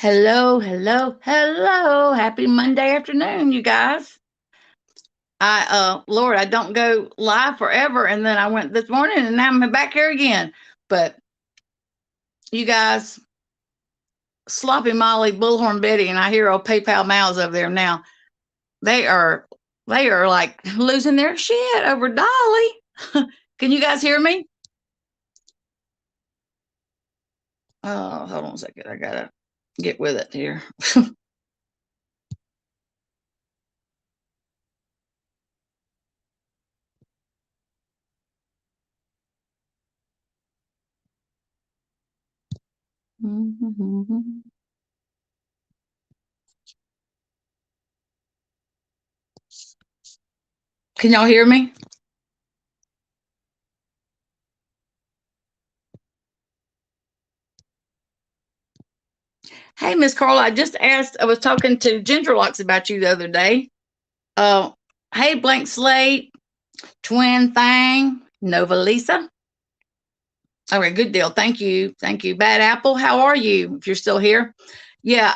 Hello, hello, hello. Happy Monday afternoon, you guys. Lord, I don't go live forever. And then I went this morning and now I'm back here again. But you guys, Sloppy Molly, Bullhorn Betty, and I hear old PayPal mouths over there now. They are, they are like losing their shit over Dolly. Can you guys hear me? Oh, hold on a second. I gotta get with it here. Can y'all hear me? Hey, Miss Carla, I just asked, I was talking to Ginger Locks about you the other day. Uh, hey, Blank Slate, Twin Thing, Nova Lisa. All right, good deal. Thank you. Thank you. Bad Apple, how are you if you're still here? Yeah,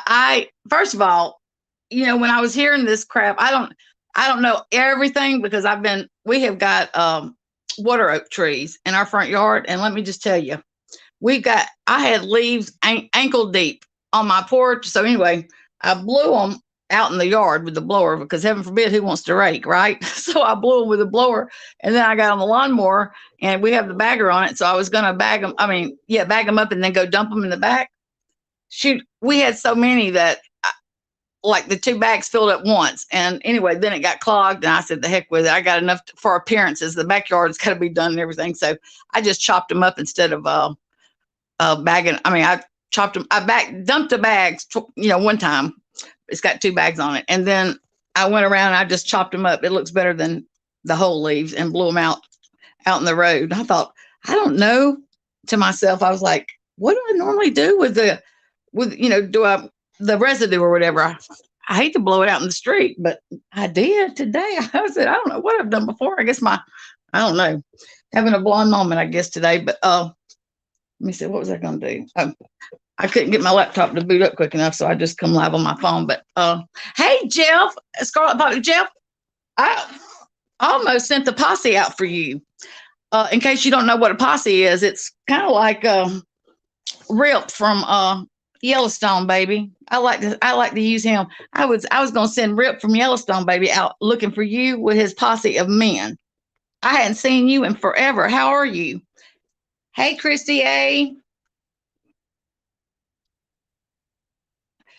first of all, when I was hearing this crap, I don't know everything because we have got water oak trees in our front yard. And let me just tell you, I had leaves ankle deep on my porch. So anyway, I blew them out in the yard with the blower because heaven forbid who wants to rake, right? So I blew them with a blower and then I got on the lawnmower and we have the bagger on it. So I was going to bag them. I mean, yeah, bag them up and then go dump them in the back. Shoot, we had so many that like the two bags filled up once. And anyway, then it got clogged and I said, the heck with it. I got enough for appearances. The backyard's got to be done and everything. So I just chopped them up instead of, bagging. I mean, I chopped them. Dumped the bags. One time. It's got two bags on it, and then I went around. And I just chopped them up. It looks better than the whole leaves, and blew them out in the road. I thought, I don't know. To myself, I was like, what do I normally do do I the residue or whatever? I hate to blow it out in the street, but I did today. I said, I don't know what I've done before. I guess I don't know, having a blonde moment, I guess today, but let me see, what was I going to do? I couldn't get my laptop to boot up quick enough, so I just come live on my phone. But hey, Jeff, Scarlet Poppy, Jeff, I almost sent the posse out for you. In case you don't know what a posse is, it's kind of like Rip from Yellowstone, baby. I like to use him. I was going to send Rip from Yellowstone, baby, out looking for you with his posse of men. I hadn't seen you in forever. How are you? Hey, Christy A.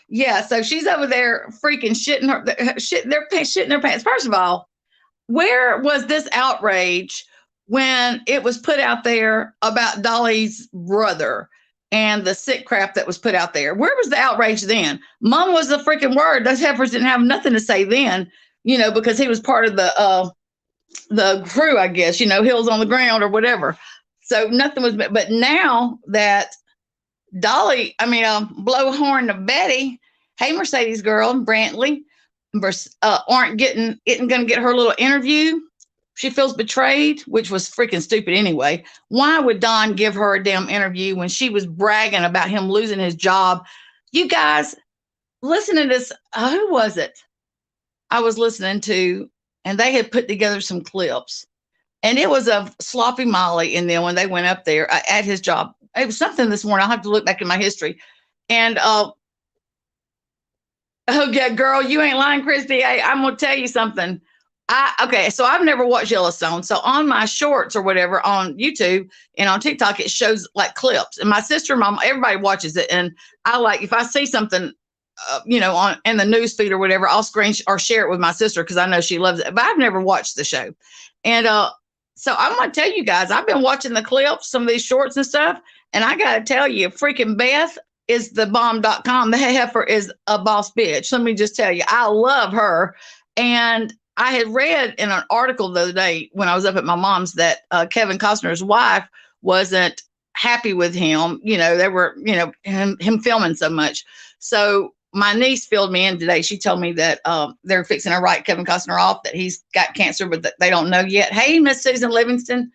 Yeah, so she's over there freaking shitting their pants. First of all, where was this outrage when it was put out there about Dolly's brother and the sick crap that was put out there? Where was the outrage then? Mom was the freaking word. Those heifers didn't have nothing to say then, because he was part of the crew, I guess, Hills on the Ground or whatever. So nothing was, but now that Dolly, I mean, blowhorn to Betty. Hey, Mercedes girl, Brantley, aren't isn't going to get her little interview. She feels betrayed, which was freaking stupid anyway. Why would Don give her a damn interview when she was bragging about him losing his job? You guys, listen to this. Who was it I was listening to? And they had put together some clips. And it was of Sloppy Molly in them when they went up there at his job. It was something this morning. I'll have to look back in my history. And oh yeah, girl, you ain't lying, Christy. I'm gonna tell you something. Okay, so I've never watched Yellowstone. So on my shorts or whatever on YouTube and on TikTok, it shows like clips. And my sister, mom, everybody watches it. And I like if I see something, on in the news feed or whatever, I'll screen or share it with my sister because I know she loves it. But I've never watched the show. And so I'm gonna tell you guys, I've been watching the clips, some of these shorts and stuff, and I gotta tell you, freaking Beth is the bomb.com. The heifer is a boss bitch. Let me just tell you, I love her. And I had read in an article the other day when I was up at my mom's that Kevin Costner's wife wasn't happy with him. They were, him filming so much. So my niece filled me in today. She told me that they're fixing to write Kevin Costner off, that he's got cancer, but that they don't know yet. Hey, Miss Susan Livingston.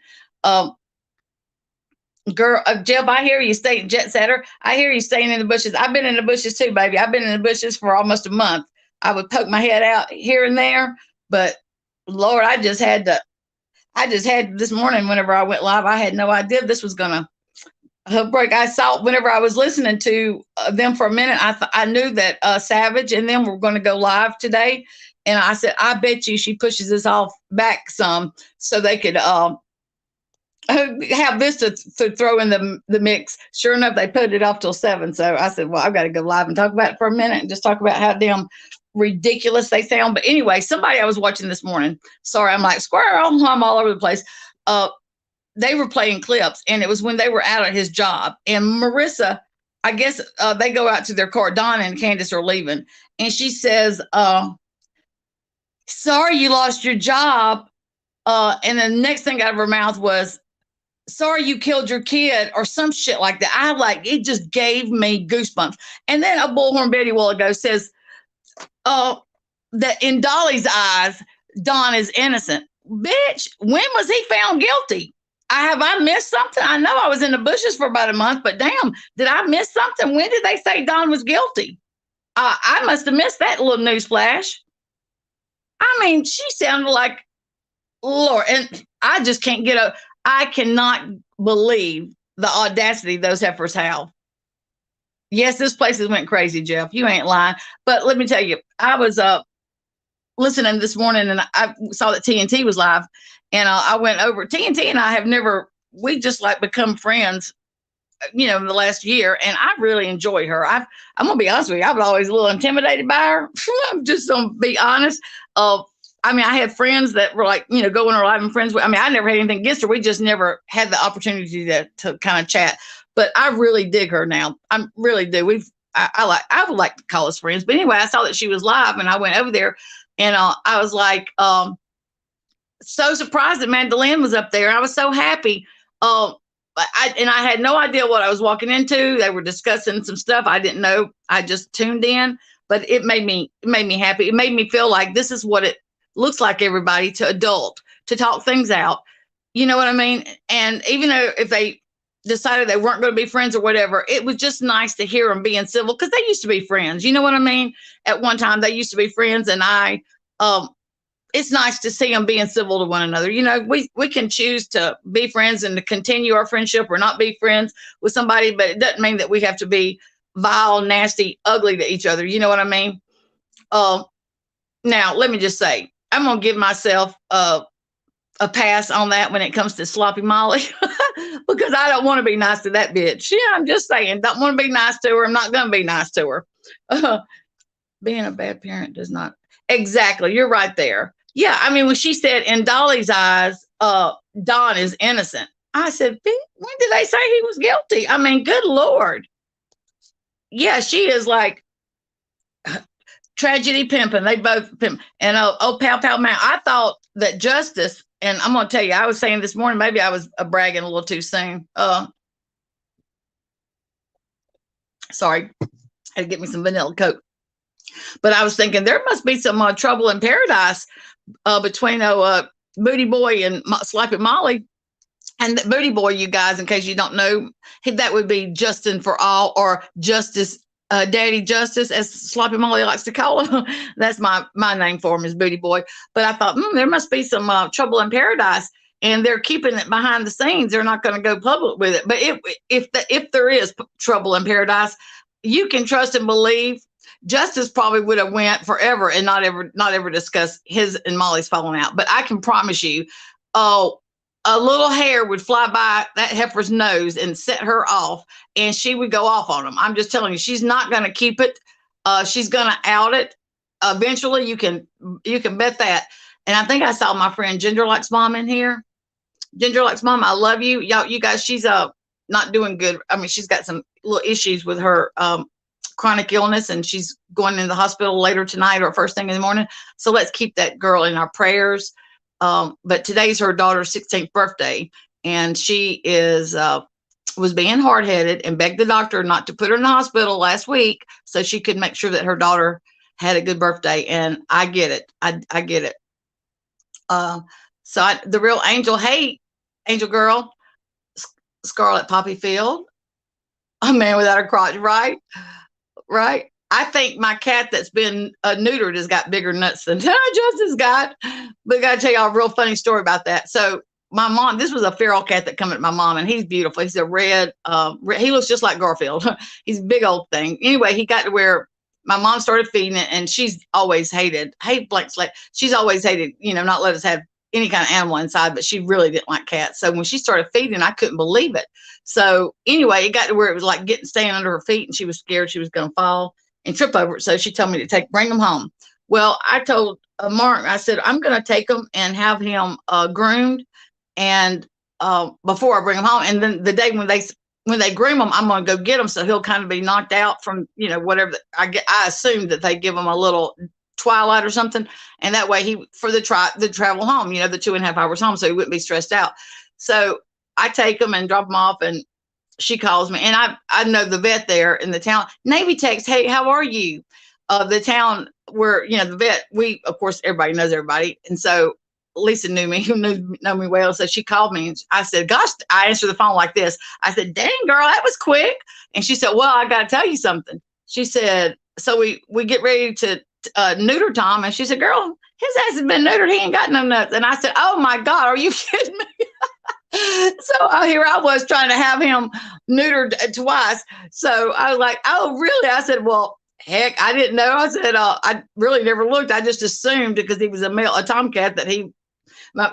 Girl, Jeb, I hear you staying jet setter. I hear you staying in the bushes. I've been in the bushes too, baby. I've been in the bushes for almost a month. I would poke my head out here and there, but Lord, I just had this morning whenever I went live, I had no idea this was gonna break. I saw whenever I was listening to them for a minute, I knew that Savage and them were going to go live today, and I said, I bet you she pushes this off back some so they could have this to throw in the mix. Sure enough, they put it off till 7. So I said, well, I've got to go live and talk about it for a minute and just talk about how damn ridiculous they sound. But anyway, somebody I was watching this morning, sorry, I'm like squirrel, I'm all over the place. They were playing clips, and it was when they were out at his job. And Marissa, I guess they go out to their car. Donna and Candace are leaving, and she says, sorry you lost your job. And the next thing out of her mouth was, sorry you killed your kid, or some shit like that. I like it, just gave me goosebumps. And then a bullhorn Betty a while ago says that in Dolly's eyes, Don is innocent. Bitch, when was he found guilty? I missed something? I know I was in the bushes for about a month, but damn, did I miss something? When did they say Don was guilty? I must have missed that little news flash. I mean, she sounded like Lord, and I just can't get up. I cannot believe the audacity those heifers have. Yes, this place has went crazy, Jeff. You ain't lying. But let me tell you, I was listening this morning, and I saw that TNT was live, and I went over. TNT and I have never, we just like become friends, you know, in the last year, and I really enjoy her. I'm gonna be honest with you, I was always a little intimidated by her. I'm just gonna be honest. I mean, I had friends that were like, you know, going or live and friends with. I mean, I never had anything against her. We just never had the opportunity to kind of chat. But I really dig her now. I really do. I would like to call us friends. But anyway, I saw that she was live, and I went over there, and I was like, so surprised that Mandolin was up there. I was so happy. I had no idea what I was walking into. They were discussing some stuff I didn't know. I just tuned in, but it made me happy. It made me feel like this is what it looks like, everybody, to adult, to talk things out. You know what I mean? And even though if they decided they weren't going to be friends or whatever, it was just nice to hear them being civil, because they used to be friends. You know what I mean? At one time they used to be friends, and it's nice to see them being civil to one another. You know, we can choose to be friends and to continue our friendship, or not be friends with somebody, but it doesn't mean that we have to be vile, nasty, ugly to each other. You know what I mean? Now, let me just say, I'm going to give myself a pass on that when it comes to Sloppy Molly, because I don't want to be nice to that bitch. Yeah, I'm just saying, don't want to be nice to her. I'm not going to be nice to her. Being a bad parent does not. Exactly. You're right there. Yeah. I mean, when she said in Dolly's eyes, Don is innocent, I said, when did they say he was guilty? I mean, good Lord. Yeah, she is like tragedy pimping. They both pimp. And oh, pow, pow, man. I thought that Justice, and I'm going to tell you, I was saying this morning, maybe I was bragging a little too soon. Sorry. I had to get me some vanilla Coke. But I was thinking there must be some trouble in paradise between Booty Boy and Sloppy Molly. And the Booty Boy, you guys, in case you don't know, that would be Justin for all, or Justice, Daddy Justice, as Sloppy Molly likes to call him. That's my name for him, is Booty Boy. But I thought, there must be some trouble in paradise, and they're keeping it behind the scenes. They're not going to go public with it. But if there is trouble in paradise, you can trust and believe Justice probably would have went forever and not ever discuss his and Molly's falling out. But I can promise you, a little hair would fly by that heifer's nose and set her off, and she would go off on him. I'm just telling you, she's not going to keep it. She's going to out it. Eventually, you can bet that. And I think I saw my friend Ginger Likes Mom in here. Ginger Likes Mom, I love you. Y'all, you guys, she's not doing good. I mean, she's got some little issues with her chronic illness, and she's going into the hospital later tonight or first thing in the morning. So let's keep that girl in our prayers. But today's her daughter's 16th birthday, and she was being hard-headed and begged the doctor not to put her in the hospital last week so she could make sure that her daughter had a good birthday. And I get it. I get it. The real angel, hey, angel girl, Scarlet Poppy Field, a man without a crotch, right? Right. I think my cat that's been neutered has got bigger nuts than Justice got. But I got to tell y'all a real funny story about that. So my mom, this was a feral cat that come at my mom, and he's beautiful. He's a red, he looks just like Garfield. He's a big old thing. Anyway, he got to where my mom started feeding it, and she's always hate blank slate. She's always hated, not let us have any kind of animal inside, but she really didn't like cats. So when she started feeding, I couldn't believe it. So anyway, it got to where it was like staying under her feet, and she was scared she was going to fall and trip over it. So she told me to bring him home. Well, I told Mark, I said, I'm going to take him and have him groomed, and before I bring him home. And then the day when they groom him, I'm going to go get him, so he'll kind of be knocked out from whatever. I assumed that they give him a little twilight or something, and that way for the travel home, the 2.5 hours home, so he wouldn't be stressed out. So I take him and drop him off, and she calls me, and I know the vet there in the town. Navy text, hey, how are you? The town where the vet, of course everybody knows everybody, and so Lisa knew me, know me well. So she called me, and I said, gosh, I answered the phone like this. I said, dang girl, that was quick. And she said, well, I got to tell you something. She said, so we get ready to neuter Tom, and she said, girl, his ass has been neutered, he ain't got no nuts. And I said, oh my God, are you kidding me? So here I was trying to have him neutered twice. So I was like, oh really? I said, well, heck, I didn't know. I said, I really never looked. I just assumed because he was a tomcat that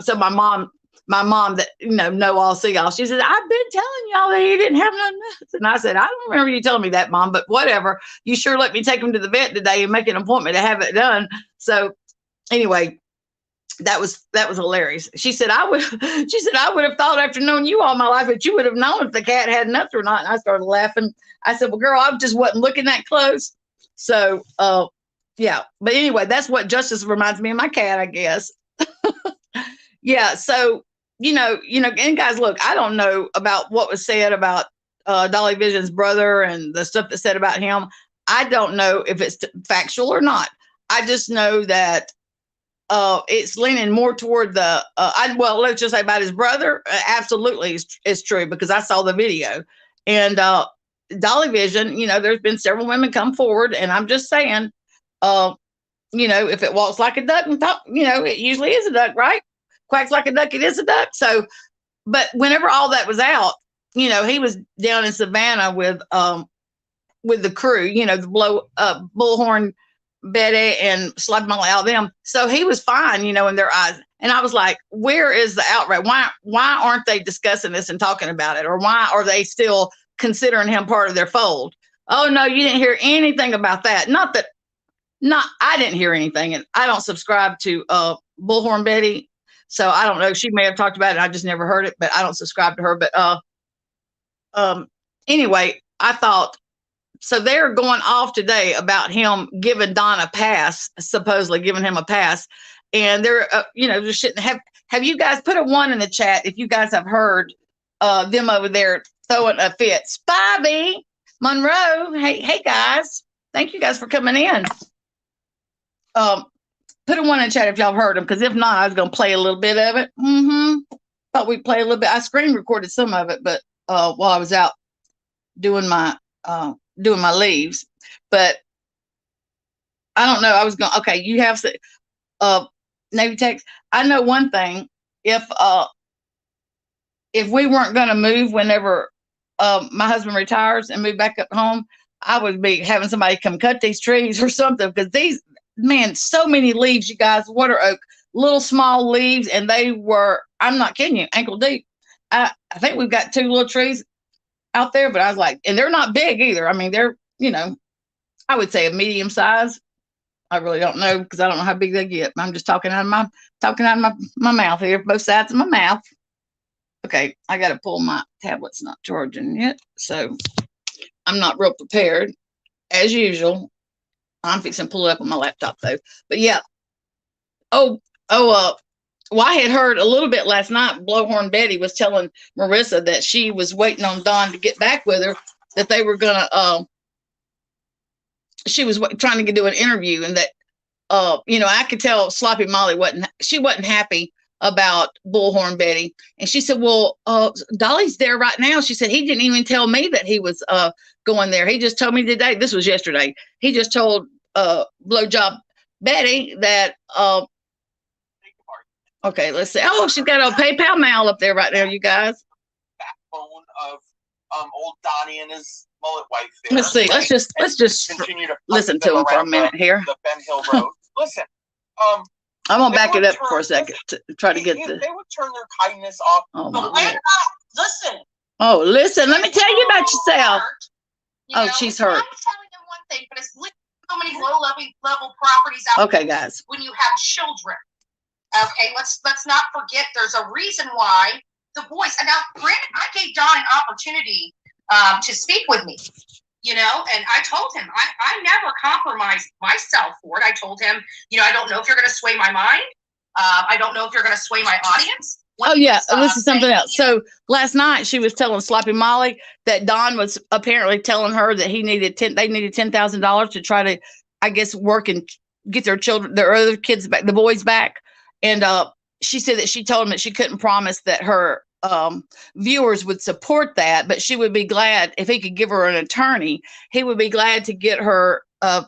so my mom that know all, see all, she said, I've been telling y'all that he didn't have no nuts. And I said, I don't remember you telling me that, Mom, but whatever. You sure let me take him to the vet today and make an appointment to have it done. So anyway, that was hilarious. She said, I would have thought after knowing you all my life that you would have known if the cat had nuts or not. And I started laughing. I said, well, girl, I just wasn't looking that close. So yeah, but anyway, that's what Justice reminds me of my cat, I guess. Yeah. So, and guys, look, I don't know about what was said about Dolly Vision's brother and the stuff that's said about him. I don't know if it's factual or not. I just know that it's leaning more toward let's just say about his brother. Absolutely, it's true, because I saw the video. And Dolly Vision, there's been several women come forward, and I'm just saying, if it walks like a duck and talk, it usually is a duck, right? Quacks like a duck, it is a duck. So, but whenever all that was out, he was down in Savannah with the crew, the Bullhorn Betty and Sloppy Molly, all them. So he was fine, in their eyes. And I was like, where is the outrage? Why aren't they discussing this and talking about it? Or why are they still considering him part of their fold? Oh no, you didn't hear anything about that. I didn't hear anything. And I don't subscribe to Bullhorn Betty. So I don't know. She may have talked about it. I just never heard it, but I don't subscribe to her. But anyway, I thought, so they're going off today about him giving Don a pass, supposedly giving him a pass. And they're, just shouldn't have you guys put a 1 in the chat if you guys have heard them over there throwing a fit. Spivey, Monroe, hey guys, thank you guys for coming in. Put a 1 in the chat if y'all heard them, because if not, I was going to play a little bit of it. Thought we'd play a little bit. I screen recorded some of it, but while I was out doing my leaves. But I don't know. I was going, okay, you have Navy text. I know one thing. If we weren't going to move whenever my husband retires and move back up home, I would be having somebody come cut these trees or something, because so many leaves, you guys, water oak, little small leaves, and they were, I'm not kidding you, ankle deep. I think we've got 2 little trees out there, but I was like, and they're not big either. I mean, they're, I would say a medium size. I really don't know, because I don't know how big they get. I'm just talking out of my mouth here, both sides of my mouth. Okay, I got to pull, my tablet's not charging yet, so I'm not real prepared as usual. I'm fixing to pull it up on my laptop though. But yeah. Well, I had heard a little bit last night. Blowhorn Betty was telling Marissa that she was waiting on Don to get back with her, that they were gonna she was trying to do an interview, and that I could tell Sloppy Molly wasn't happy about Bullhorn Betty. And she said, well, Dolly's there right now. She said, he didn't even tell me that he was going there. He just told me today. This was yesterday. He just told Blowjob Betty that, okay, let's see. Oh, she's got a PayPal mail up there right now, you guys. Backbone of old Donnie and his mullet wife there. Let's see. Let's just continue to listen to him for a minute here. The Ben Hill Road. Listen, I'm gonna back it up for a second to try to get the. They would turn their kindness off. Oh my Lord. Listen. Oh, listen. Let me tell you about yourself. She's hurt. I'm telling them one thing, but it's so many low-level properties out okay, guys. When you have children. Okay, let's not forget there's a reason why the boys. And now, granted, I gave Don an opportunity to speak with me, and I told him I never compromised myself for it. I told him, I don't know if you're going to sway my mind. I don't know if you're going to sway my audience. This is something else. So last night she was telling Sloppy Molly that Don was apparently telling her that they needed $10,000 to try to, I guess, work and get their other kids back, the boys back. And she said that she told him that she couldn't promise that her viewers would support that, but she would be glad if he could give her an attorney. He would be glad to get her the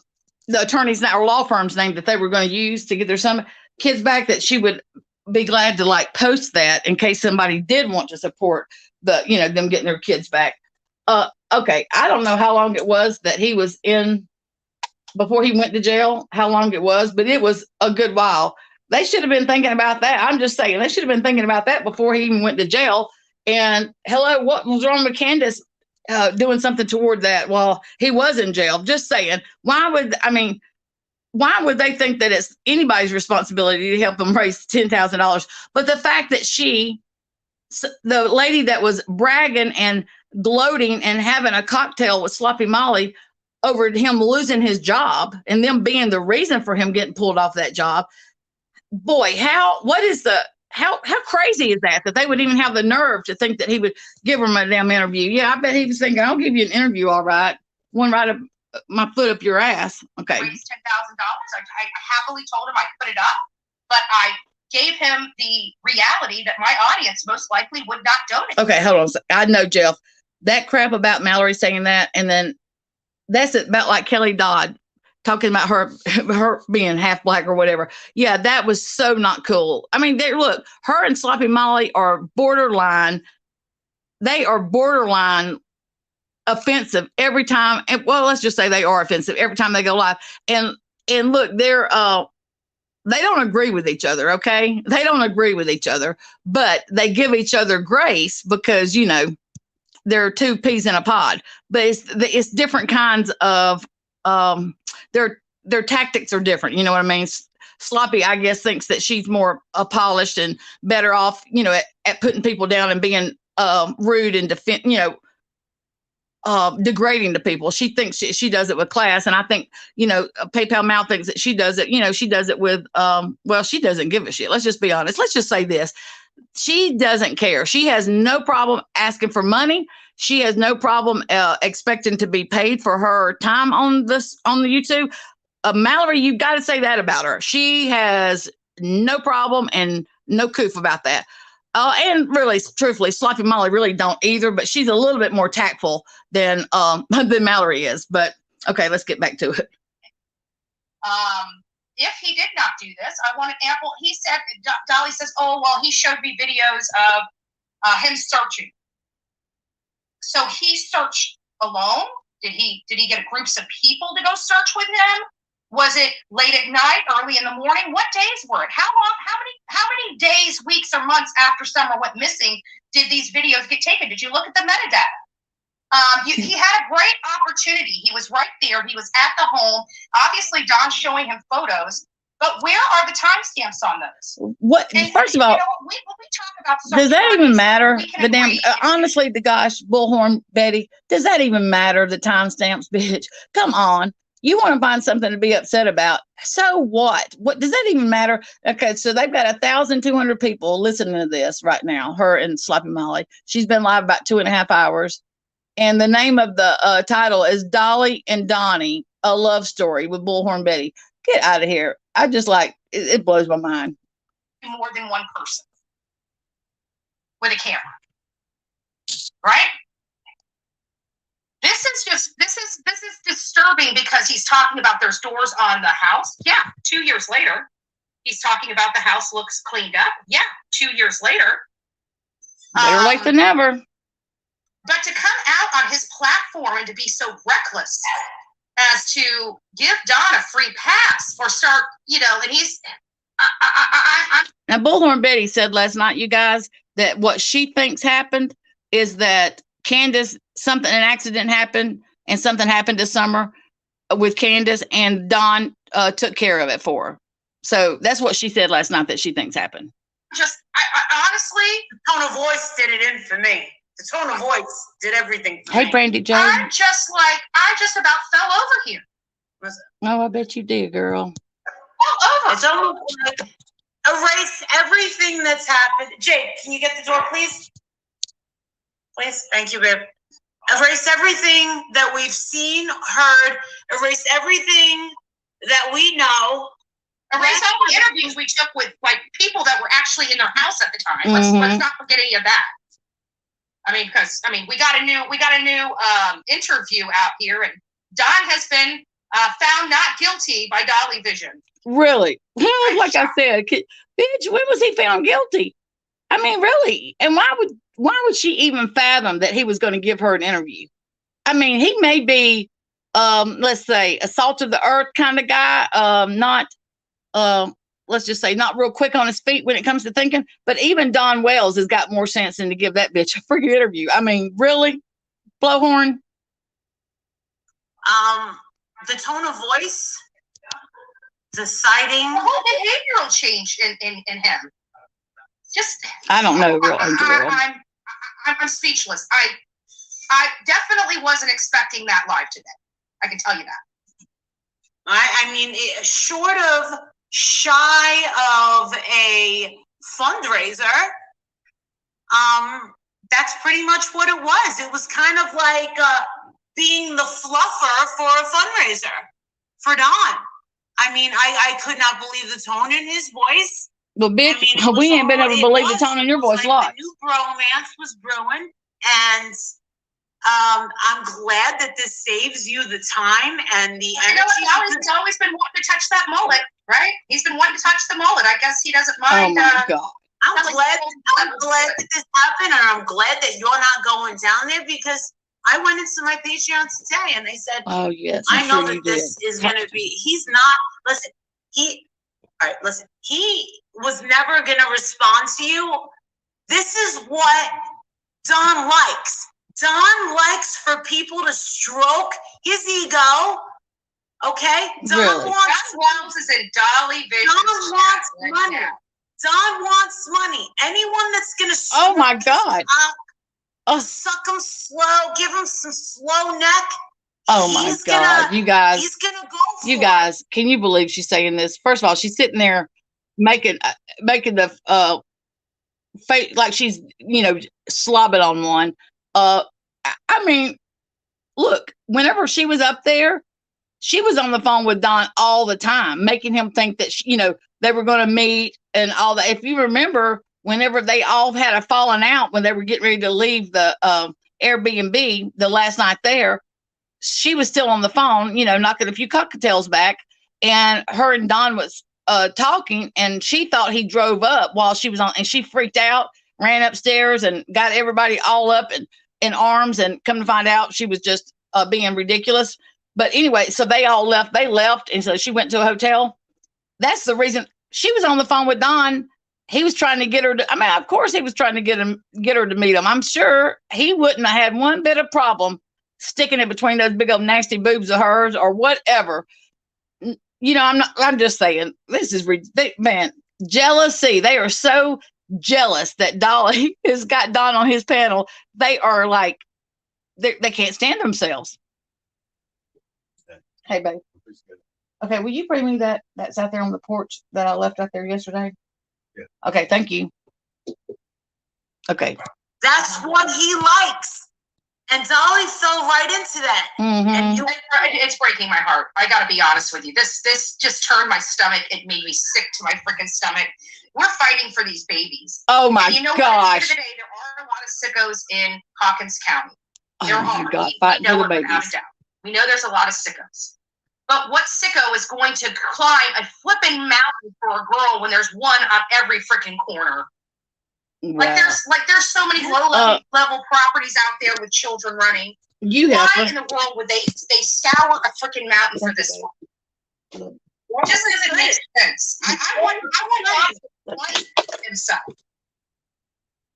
attorney's or law firm's name that they were going to use to get their some kids back. That she would be glad to post that in case somebody did want to support them getting their kids back. Okay, I don't know how long it was that he was in before he went to jail. How long it was, but it was a good while. They should have been thinking about that. I'm just saying, they should have been thinking about that before he even went to jail. And hello, what was wrong with Candace doing something toward that while he was in jail? Just saying, why would they think that it's anybody's responsibility to help them raise $10,000? But the fact that the lady that was bragging and gloating and having a cocktail with Sloppy Molly over him losing his job and them being the reason for him getting pulled off that job. Boy, how crazy is that they would even have the nerve to think that he would give him a damn interview? Yeah, I bet he was thinking, I'll give you an interview, all right. One right up my foot up your ass. Okay. Raised $10,000. I happily told him I'd put it up, but I gave him the reality that my audience most likely would not donate. Okay, hold on. I know, Jeff, that crap about Mallory saying that, and then that's about like Kelly Dodd talking about her being half black or whatever. Yeah, that was so not cool. I mean, look, her and Sloppy Molly are borderline. They are borderline offensive every time. And well, let's just say they are offensive every time they go live. And look, they don't agree with each other. Okay, they don't agree with each other, but they give each other grace because they're two peas in a pod. But it's different kinds of their tactics are different. You know what I mean? Sloppy, I guess, thinks that she's more polished and better off, at putting people down and being rude and degrading to people. She thinks she does it with class, and I think PayPal Mal thinks that she does it. She does it with she doesn't give a shit. Let's just be honest. Let's just say this: she doesn't care. She has no problem asking for money. She has no problem expecting to be paid for her time on the YouTube. Mallory, you've got to say that about her. She has no problem and no coof about that. And really, truthfully, Sloppy Molly really don't either, but she's a little bit more tactful than Mallory is. But okay, let's get back to it. If he did not do this, I want an ample. He said, Dolly says, oh, well, he showed me videos of him searching. So he searched alone? Did he get groups of people to go search with him? Was it late at night, early in the morning? What days were it? How long? How many days, weeks, or months after Summer went missing did these videos get taken? Did you look at the metadata? He had a great opportunity. He was right there. He was at the home. Obviously, Don's showing him photos. But where are the timestamps on those? What? And first of all, when we talk about does that even matter? The damn, honestly, the gosh, Bullhorn Betty, does that even matter? The timestamps, bitch. Come on, you want to find something to be upset about? So what? What does that even matter? Okay, so they've got 1,200 people listening to this right now. Her and Sloppy Molly. She's been live about 2.5 hours, and the name of the title is Dolly and Donnie: A Love Story with Bullhorn Betty. Get out of here. I just it blows my mind. more than one person with a camera, right? This is disturbing because he's talking about there's doors on the house. Yeah, 2 years later, he's talking about the house looks cleaned up. Yeah, 2 years later. Better late than never. But to come out on his platform and to be so reckless as to give Don a free pass or start, and he's. Now, Bullhorn Betty said last night, you guys, that what she thinks happened is that Candace, an accident happened and something happened this summer with Candace, and Don took care of it for her. So that's what she said last night that she thinks happened. I honestly, the tone of voice did it in for me. The tone of voice did everything for me. Hey, Brandy Joe. I just about fell over here. Oh, I bet you did, girl. Fell over. It's almost like erase everything that's happened. Jake, can you get the door, please? Please, thank you, babe. Erase everything that we've seen, heard. Erase everything that we know. Erase all the interviews we took with people that were actually in their house at the time. Let's not forget any of that. Because we got a new interview out here, and Don has been found not guilty by Dolly Vision. Really? Like I said, bitch, when was he found guilty? Really? And why would she even fathom that he was going to give her an interview? He may be, let's say, a salt of the earth kind of guy, let's just say not real quick on his feet when it comes to thinking, but even Don Wells has got more sense than to give that bitch a free interview. Really? Blowhorn? The tone of voice, the sighting. The whole behavioral change in him. Just, I don't know. I'm speechless. I definitely wasn't expecting that live today. I can tell you that. Short of shy of a fundraiser, that's pretty much what it was. It was kind of like being the fluffer for a fundraiser for Don. I could not believe the tone in his voice. Well, bitch, we ain't been able to believe the tone in your voice. Like the new bromance was brewing, and I'm glad that this saves you the time and the energy. He's always been wanting to touch that mullet, right? He's been wanting to touch the mullet. I guess he doesn't mind. Oh my God. I'm glad that this happened, and I'm glad that you're not going down there, because I went into my Patreon today and they said, "Oh yes, I know that this is going to be." He's not. Listen, he was never going to respond to you. This is what Don likes. Don likes for people to stroke his ego. Okay? Don wants is in Dolly Vision. Don wants money. Don wants money. Anyone that's going to oh my God. Suck him slow, give him some slow neck. Oh my God, you guys. He's going to go for you guys, can you believe she's saying this? First of all, she's sitting there making the face like she's, slobbing on one. Look, whenever she was up there, she was on the phone with Don all the time, making him think that, they were going to meet and all that. If you remember, whenever they all had a falling out when they were getting ready to leave the Airbnb the last night there, she was still on the phone, knocking a few cocktails back, and her and Don was talking, and she thought he drove up while she was on, and she freaked out, ran upstairs and got everybody all up in arms, and come to find out she was just being ridiculous. But anyway, so they left, and so she went to a hotel. That's the reason she was on the phone with Don. He was trying to get her to, of course he was trying to get her to meet him. I'm sure he wouldn't have had one bit of problem sticking it between those big old nasty boobs of hers or whatever. I'm just saying, this is, man, jealousy. They are so jealous that Dolly has got Don on his panel. They are like, they can't stand themselves. Hey, babe. Okay, will you bring me that's out there on the porch that I left out there yesterday? Yeah. Okay, thank you. Okay. That's what he likes. And Dolly fell right into that. Mhm. And you, It's breaking my heart. I gotta be honest with you. This just turned my stomach. It made me sick to my freaking stomach. We're fighting for these babies. Oh my And you know gosh. what? At the end of the day, there are a lot of sickos in Hawkins County. There Oh my are. God, We fighting know for the it without babies. a doubt. We know there's a lot of sickos. But what sicko is going to climb a flipping mountain for a girl when there's one on every freaking corner? Like Wow. there's so many low level properties out there with children running. You Why have in the world would they scour a freaking mountain for this one? It just doesn't make sense. I want God to himself.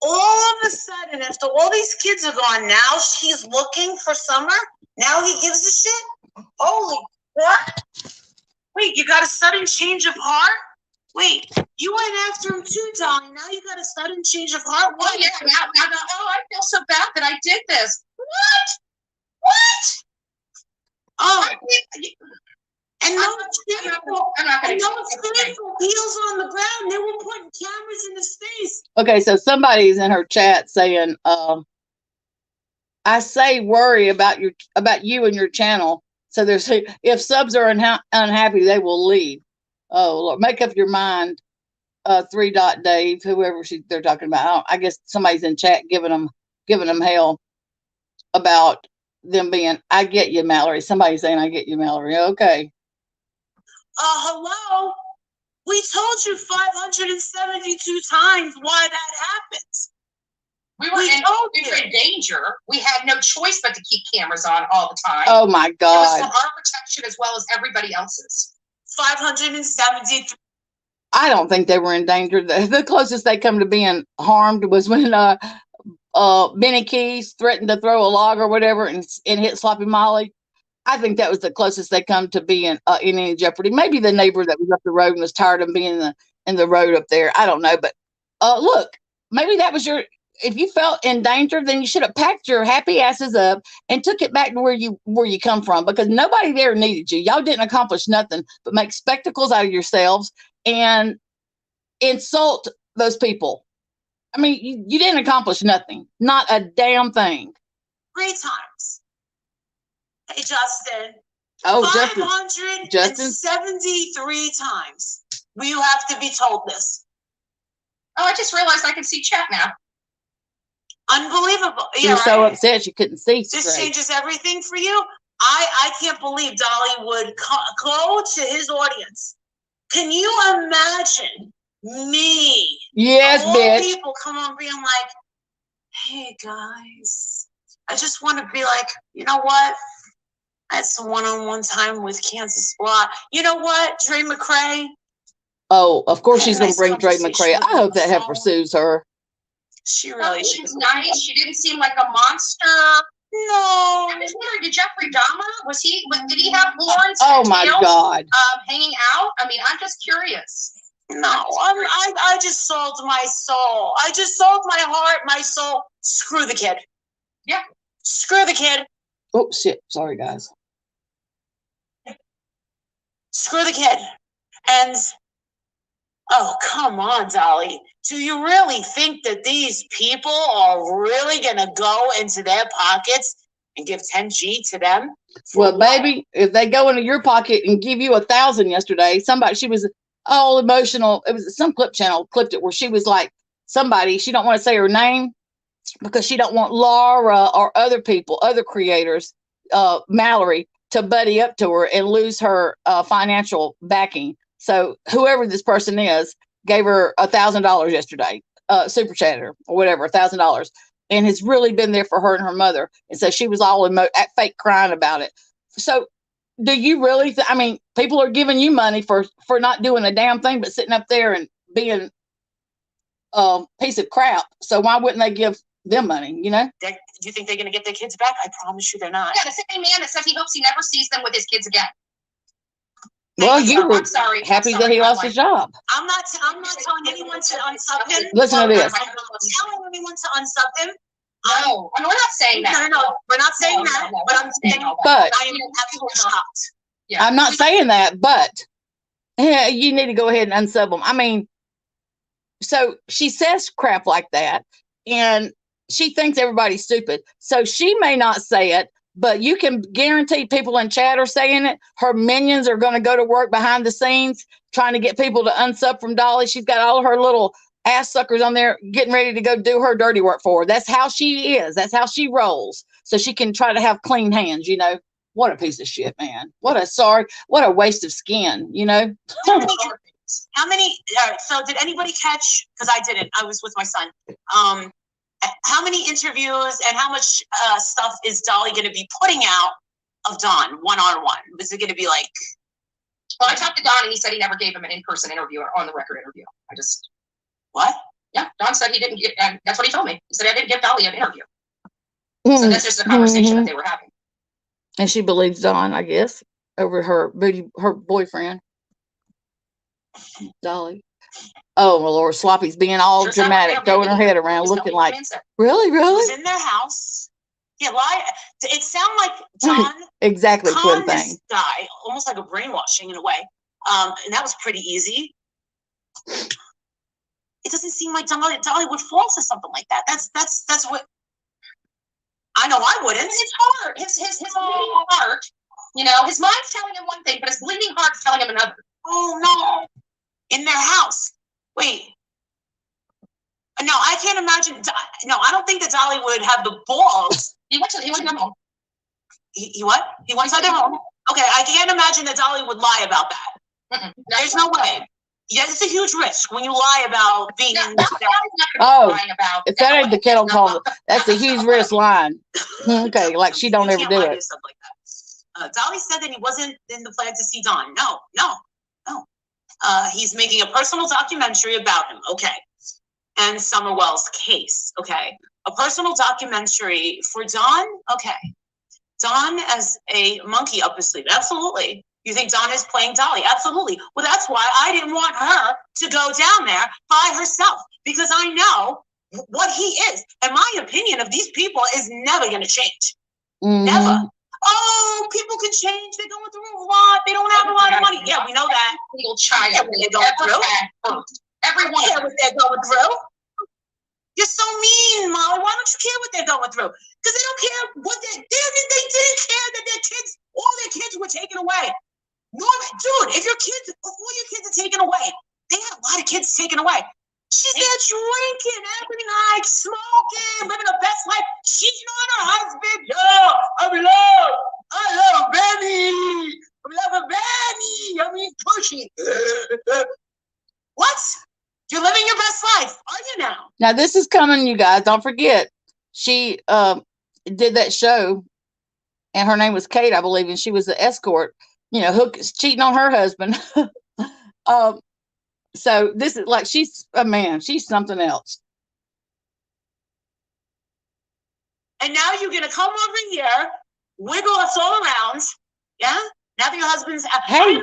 all of a sudden, after all these kids are gone, now she's looking for Summer. Now he gives a shit. Holy what? Wait, you got a sudden change of heart? Wait, you went after him too, Dolly. Now you got a sudden change of heart. What? Oh yeah, now, oh, I feel so bad that I did this. What? Oh, and I'm no, not and gonna those critical heels on the ground. They were putting cameras in his face. Okay, so somebody's in her chat saying, I say worry about you and your channel. So there's if subs are unhappy, they will leave. Oh Lord, make up your mind. 3 Dot Dave, whoever they're talking about. I guess somebody's in chat giving them hell about them being. I get you, Mallory. Somebody's saying I get you, Mallory. Okay. Hello. We told you 572 times why that happens. We were in danger. We had no choice but to keep cameras on all the time. Oh my It was God. for our protection as well as everybody else's. 573. I don't think they were in danger. The closest they come to being harmed was when Benny Keys threatened to throw a log or whatever and hit Sloppy Molly. I think that was the closest they come to being in any jeopardy. Maybe the neighbor that was up the road and was tired of being in the road up there. I don't know, but look, maybe that was if you felt in danger, then you should have packed your happy asses up and took it back to where you come from, because nobody there needed you. Y'all didn't accomplish nothing but make spectacles out of yourselves and insult those people. I mean, you didn't accomplish nothing. Not a damn thing. 3 times. Hey, Justin. Oh, 573 times. Will you have to be told this? Oh, I just realized I can see chat now. Unbelievable. You're so upset she couldn't see This straight. changes everything for you. I can't believe Dolly would go to his audience. Can you imagine me? Yes, all bitch. People come on being like, hey guys, I just want to be like, you know what? I had some one-on-one time with Kansas Squad. You know what, Dre McCray? Oh, of course she's going to Nice bring Dre conversation McCray. I hope that on the heifer pursues her. She Oh, really she's nice. She didn't seem like a monster. No. I was wondering, did Jeffrey Dahmer, did he have horns Oh and my tails, God. hanging out? I mean, I'm just curious. No, I just sold my soul. I just sold my heart, my soul. Screw the kid. Yeah. Screw the kid. Oh, shit. Sorry, guys. Screw the kid. And, oh, come on, Dolly. Do you really think that these people are really going to go into their pockets and give 10G to them? Well, baby, if they go into your pocket and give you 1,000 yesterday, she was all emotional. It was some clip channel clipped it where she was like, she don't want to say her name because she don't want Laura or other people, other creators, Mallory, to buddy up to her and lose her financial backing. So whoever this person is gave her $1,000 yesterday, super chatter or whatever, $1,000, and has really been there for her and her mother. And so she was all fake crying about it. So do you really I mean, people are giving you money for not doing a damn thing but sitting up there and being a piece of crap. So why wouldn't they give them money, you know? Do you think they're going to get their kids back? I promise you they're not. Yeah, the same man that says he hopes he never sees them with his kids again. Well, you were sorry, happy that he lost his job. I'm not telling anyone to unsub him. Listen to this. I'm not telling anyone to unsub him. No, we're not saying that. No, we're not saying that. But I'm saying, But I am absolutely shocked. Yeah. I'm not saying that, but yeah, you need to go ahead and unsub them. I mean, so she says crap like that, and she thinks everybody's stupid. So she may not say it, but you can guarantee people in chat are saying it. Her minions are going to go to work behind the scenes trying to get people to unsub from Dolly. She's got all her little ass suckers on there getting ready to go do her dirty work for her. That's how she is. That's how she rolls. So she can try to have clean hands, you know. What a piece of shit, man. What a waste of skin, you know. How many so did anybody catch, because I didn't, I was with my son. How many interviews and how much stuff is Dolly going to be putting out of Don one-on-one? Is it going to be like? Well, I talked to Don and he said he never gave him an in-person interview or on the record interview. What? Yeah, Don said he didn't get, and that's what he told me. He said, I didn't give Dolly an interview. So that's just a conversation that they were having. And she believes Don, I guess, over her boyfriend, Dolly. Oh, well, Lord, Sloppy's being all dramatic, throwing her head around, looking like, really? He was in their house. Yeah, it sounded like Don exactly twin this thing. guy, almost like a brainwashing in a way. And that was pretty easy. It doesn't seem like Dolly would fall for something like that. That's what I know. I wouldn't. It's hard. His bleeding heart, you know, his mind's telling him one thing, but his bleeding heart's telling him another. Oh no! In their house. Wait. No, I can't imagine. No, I don't think that Dolly would have the balls. He went to their home. He what? He went to their home. Okay, I can't imagine that Dolly would lie about that. There's no way. Yeah, it's a huge risk when you lie about being. If that ain't the kettle call, that's a huge risk line. Okay, like she don't ever do it. Stuff like that. Dolly said that he wasn't in the plan to see Don. No. He's making a personal documentary about him. Okay, and Summerwell's case. Okay, a personal documentary for Don. Okay, Don as a monkey up his sleeve. Absolutely. You think Don is playing Dolly? Absolutely. Well, that's why I didn't want her to go down there by herself, because I know what he is. And my opinion of these people is never going to change. Never. Oh, people can change. They're going through a lot. They don't have a lot of money. Yeah, we know that. Legal child. Yeah, they're going through. Everyone. Care what they're going through. You're so mean, Molly. Why don't you care what they're going through? Because they don't care what they didn't care that all their kids were taken away. Dude, if all your kids are taken away, they had a lot of kids taken away. She's there drinking every night, smoking, living her best life, cheating on her husband. Yo, I love Benny. I love Benny. I mean, pushy. What? You're living your best life, are you now? Now this is coming, you guys. Don't forget, she did that show, and her name was Kate, I believe, and she was the escort. You know, cheating on her husband. So this is like, she's a man. She's something else. And now you're going to come over here, wiggle us all around. Yeah? Now that your husband's... Hey,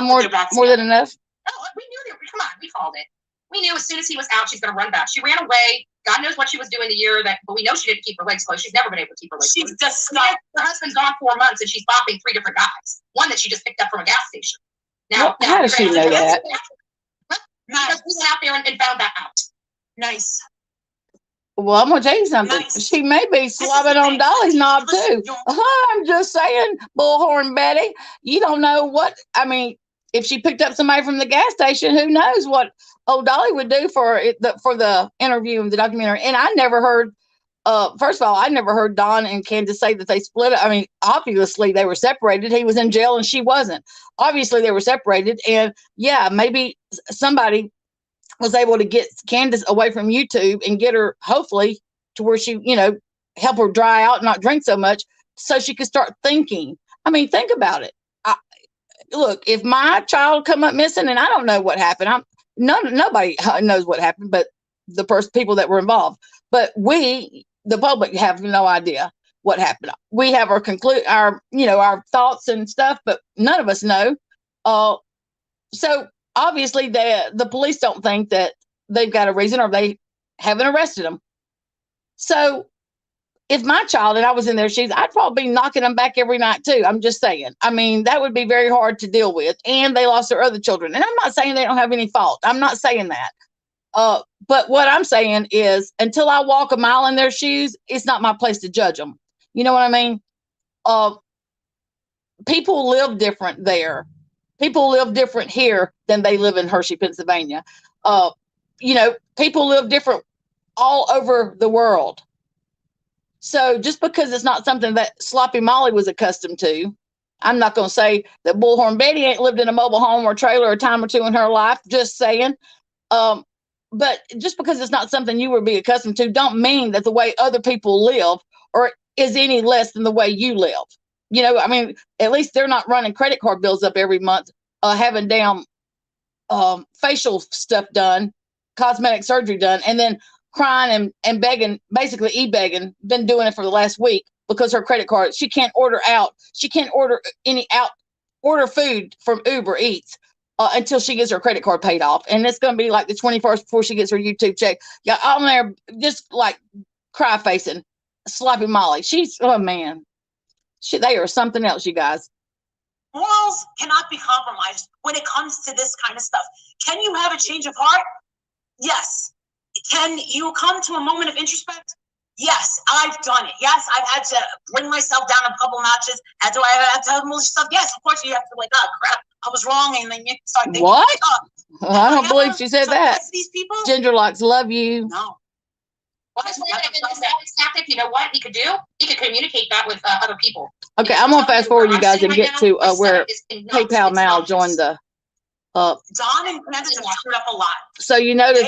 more than enough. Oh, we knew that. Come on, we called it. We knew as soon as he was out, she's going to run back. She ran away. God knows what she was doing the year that, but we know she didn't keep her legs closed. She's never been able to keep her legs closed. She's just not. Her husband's gone 4 months and she's bopping 3 different guys. One that she just picked up from a gas station. Now, how does she know that? Because we went out there and found that out. Nice. Well, I'm gonna tell you something. Nice. She may be slobbing on Dolly's knob too. I'm just saying, Bullhorn Betty. You don't know what. I mean, if she picked up somebody from the gas station, who knows what old Dolly would do for the interview and the documentary. And I never heard. First of all, I never heard Don and Candace say that they split up. I mean, obviously they were separated. He was in jail and she wasn't. Obviously they were separated. And yeah, maybe somebody was able to get Candace away from YouTube and get her, hopefully, to where she, help her dry out and not drink so much so she could start thinking. I mean, think about it. Look, if my child come up missing and I don't know what happened, nobody knows what happened, but the people that were involved. But we, the public, have no idea what happened. We have our our thoughts and stuff, but none of us know. So obviously the police don't think that they've got a reason, or they haven't arrested them. So if my child and I was in their shoes, I'd probably be knocking them back every night too. I'm just saying. I mean, that would be very hard to deal with. And they lost their other children. And I'm not saying they don't have any fault. I'm not saying that. But what I'm saying is, until I walk a mile in their shoes, it's not my place to judge them. You know what I mean? People live different there. People live different here than they live in Hershey, Pennsylvania. People live different all over the world. So just because it's not something that Sloppy Molly was accustomed to, I'm not going to say that Bullhorn Betty ain't lived in a mobile home or trailer a time or two in her life. Just saying. But just because it's not something you would be accustomed to, don't mean that the way other people live or is any less than the way you live. I mean, at least they're not running credit card bills up every month, having damn facial stuff done, cosmetic surgery done, and then crying and begging, basically e-begging, been doing it for the last week because her credit card, she can't order food from Uber Eats until she gets her credit card paid off. And it's going to be like the 21st before she gets her YouTube check. Yeah, I'm there just like cry facing Sloppy Molly. Oh man, they are something else, you guys. Morals cannot be compromised when it comes to this kind of stuff. Can you have a change of heart? Yes. Can you come to a moment of introspect? Yes, I've done it. Yes, I've had to bring myself down a couple notches. I have to have more stuff. Yes, of course you have to oh crap, I was wrong, and then you start thinking, what? I don't believe she said that. These people, Ginger Locks, love you. No. Well, tactic, you know what he could do? He could communicate that with other people. Okay, I'm gonna fast forward you guys and get to where PayPal Mal joined the. Don and Candace have screwed up a lot. So you notice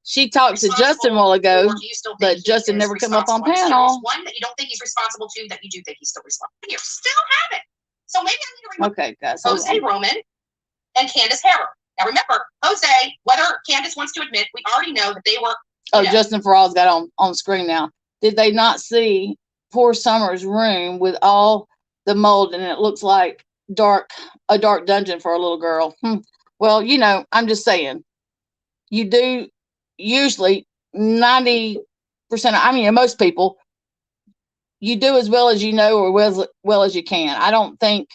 she talked to Responsible, Justin a while ago, or do you still think but he Justin is never come up on responsible? panel. One that you don't think he's responsible to, that you do think he's still responsible. You still have it. So maybe I need to remember Okay, guys. hold Jose on. Roman and Candace Harrow. Now remember, Jose, whether Candace wants to admit, we already know that they were. Oh, Justin Farrell's got on screen now. Did they not see poor Summer's room with all the mold, and it looks like a dark dungeon for a little girl? Well, I'm just saying, you do usually 90%. Most people, you do as well as you know or well as you can. I don't think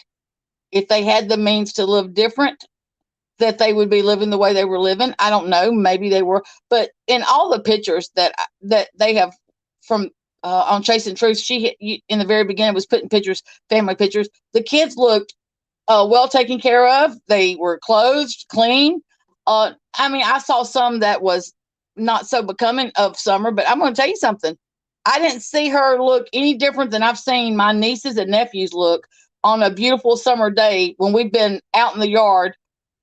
if they had the means to live different, that they would be living the way they were living. I don't know. Maybe they were, but in all the pictures that they have from on Chasing Truth, she in the very beginning was putting pictures, family pictures. The kids looked well taken care of. They were clothed, clean. I saw some that was not so becoming of Summer, but I'm going to tell you something. I didn't see her look any different than I've seen my nieces and nephews look on a beautiful summer day when we've been out in the yard,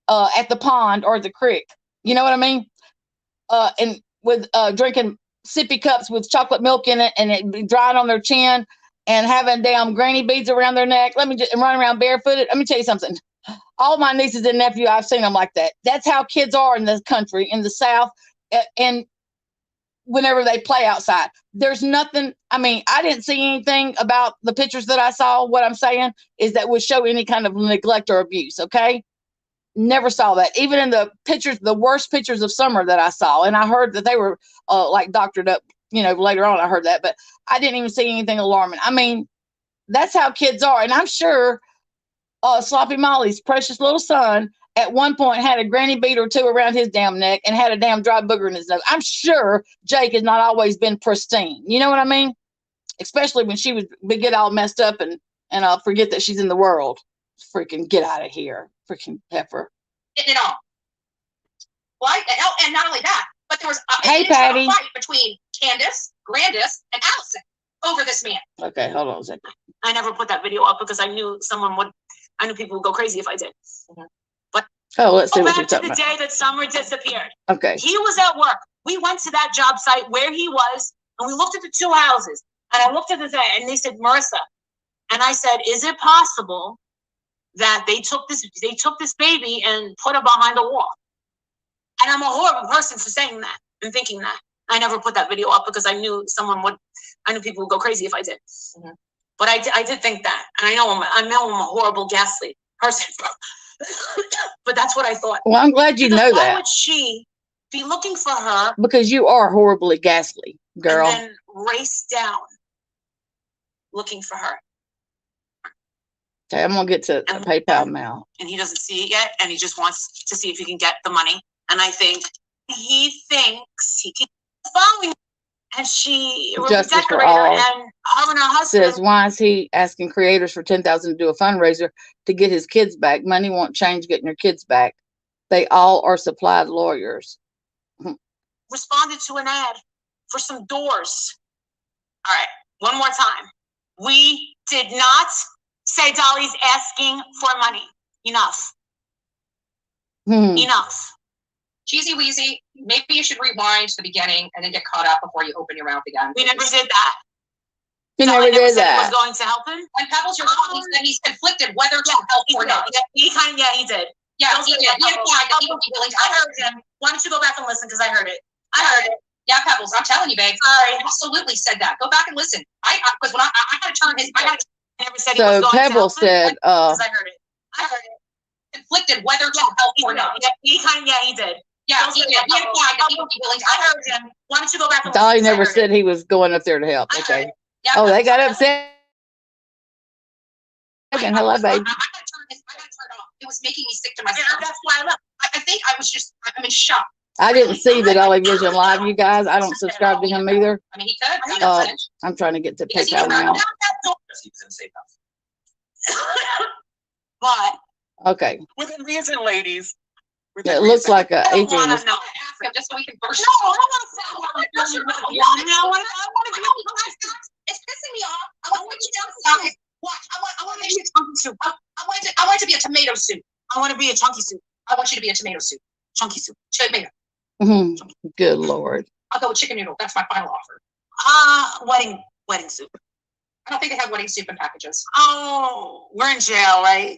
at the pond or at the creek. You know what I mean? And with drinking sippy cups with chocolate milk in it and it be drying on their chin and having damn granny beads around their neck. And run around barefooted. Let me tell you something. All my nieces and nephews, I've seen them like that. That's how kids are in this country, in the South, and whenever they play outside. There's nothing, I didn't see anything about the pictures that I saw. What I'm saying is that would show any kind of neglect or abuse, okay? Never saw that. Even in the pictures, the worst pictures of Summer that I saw, and I heard that they were like doctored up, later on I heard that, but I didn't even see anything alarming. That's how kids are. And I'm sure Sloppy Molly's precious little son at one point had a granny bead or two around his damn neck and had a damn dry booger in his nose. I'm sure Jake has not always been pristine. You know what I mean? Especially when she would get all messed up and forget that she's in the world. Freaking get out of here. Freaking heifer. Getting it on. Right? And not only that, but there was a Patty. fight between Candace, Grandis, and Allison over this man. Okay, hold on a second. I never put that video up because I knew people would go crazy if I did. Mm-hmm. But let's see what back you're to talking the about. day that Summer disappeared. Okay. He was at work. We went to that job site where he was, and we looked at the two houses. And I looked at the thing, and they said, Marissa. And I said, is it possible that they took this baby and put her behind a wall? And I'm a horrible person for saying that and thinking that. I never put that video up because I knew people would go crazy if I did. Mm-hmm. But I did think that. And I know I'm a horrible, ghastly person. But that's what I thought. Well, I'm glad you know that. Why would she be looking for her? Because you are horribly ghastly, girl. And then race down looking for her. Okay, I'm going to get to PayPal now. And he doesn't see it yet, and he just wants to see if he can get the money. And I think he thinks he keeps following, and she was a Justice for decorator, All and her and her husband. says, why is he asking creators for $10,000 to do a fundraiser to get his kids back? Money won't change getting your kids back. They all are supplied lawyers. Responded to an ad for some doors. All right, one more time. We did not say Dolly's asking for money. Enough. Enough. Cheesy Weezy, maybe you should rewind to the beginning and then get caught up before you open your mouth again. We never did that. He Dolly never did said that. it was going to help him. And Pebbles, you're wrong. He said he's conflicted whether to help or not. He did. Yeah, he did. He implied that he would be willing to I help. heard him. Why don't you go back and listen? Because I heard it. I heard it. Yeah, Pebbles, I'm telling you, babe. Sorry. He absolutely said that. Go back and listen. Because when I got to turn his, I never said he was So going Pebbles to help him. said, Because I heard it. I heard it. conflicted whether to help or not. He did. Yeah, he did. He implied that he would be willing to I help. heard him. Why don't you go back and Dolly listen? 'Cause I never heard said it. he was going up there to help. I heard Okay. it. Yeah, Oh, they got Pebbles, upset. Hello, babe. I gotta turn it off. It was making me sick to my Yeah, stomach. that's why I left. I think I'm in shock. I didn't see the Dolly Vision Live, you guys. I don't subscribe to him either. I mean, he could. Uh, I'm trying to get to Because he PayPal was now. He was in a safe house. But Okay. Within reason, ladies. It looks like a I don't Adrian want was. to know. ask him just so we can burst. No, I want to know. It's pissing me off. I want to get outside. Watch. I want to make you chunky soup. I want it to be a tomato soup. I want to be a chunky soup. I want you to be a tomato soup. Chunky soup. Tomato. Mhm. Good Lord. I'll go with chicken noodle. That's my final offer. Wedding soup. I don't think they have wedding soup in packages. Oh, we're in jail, right?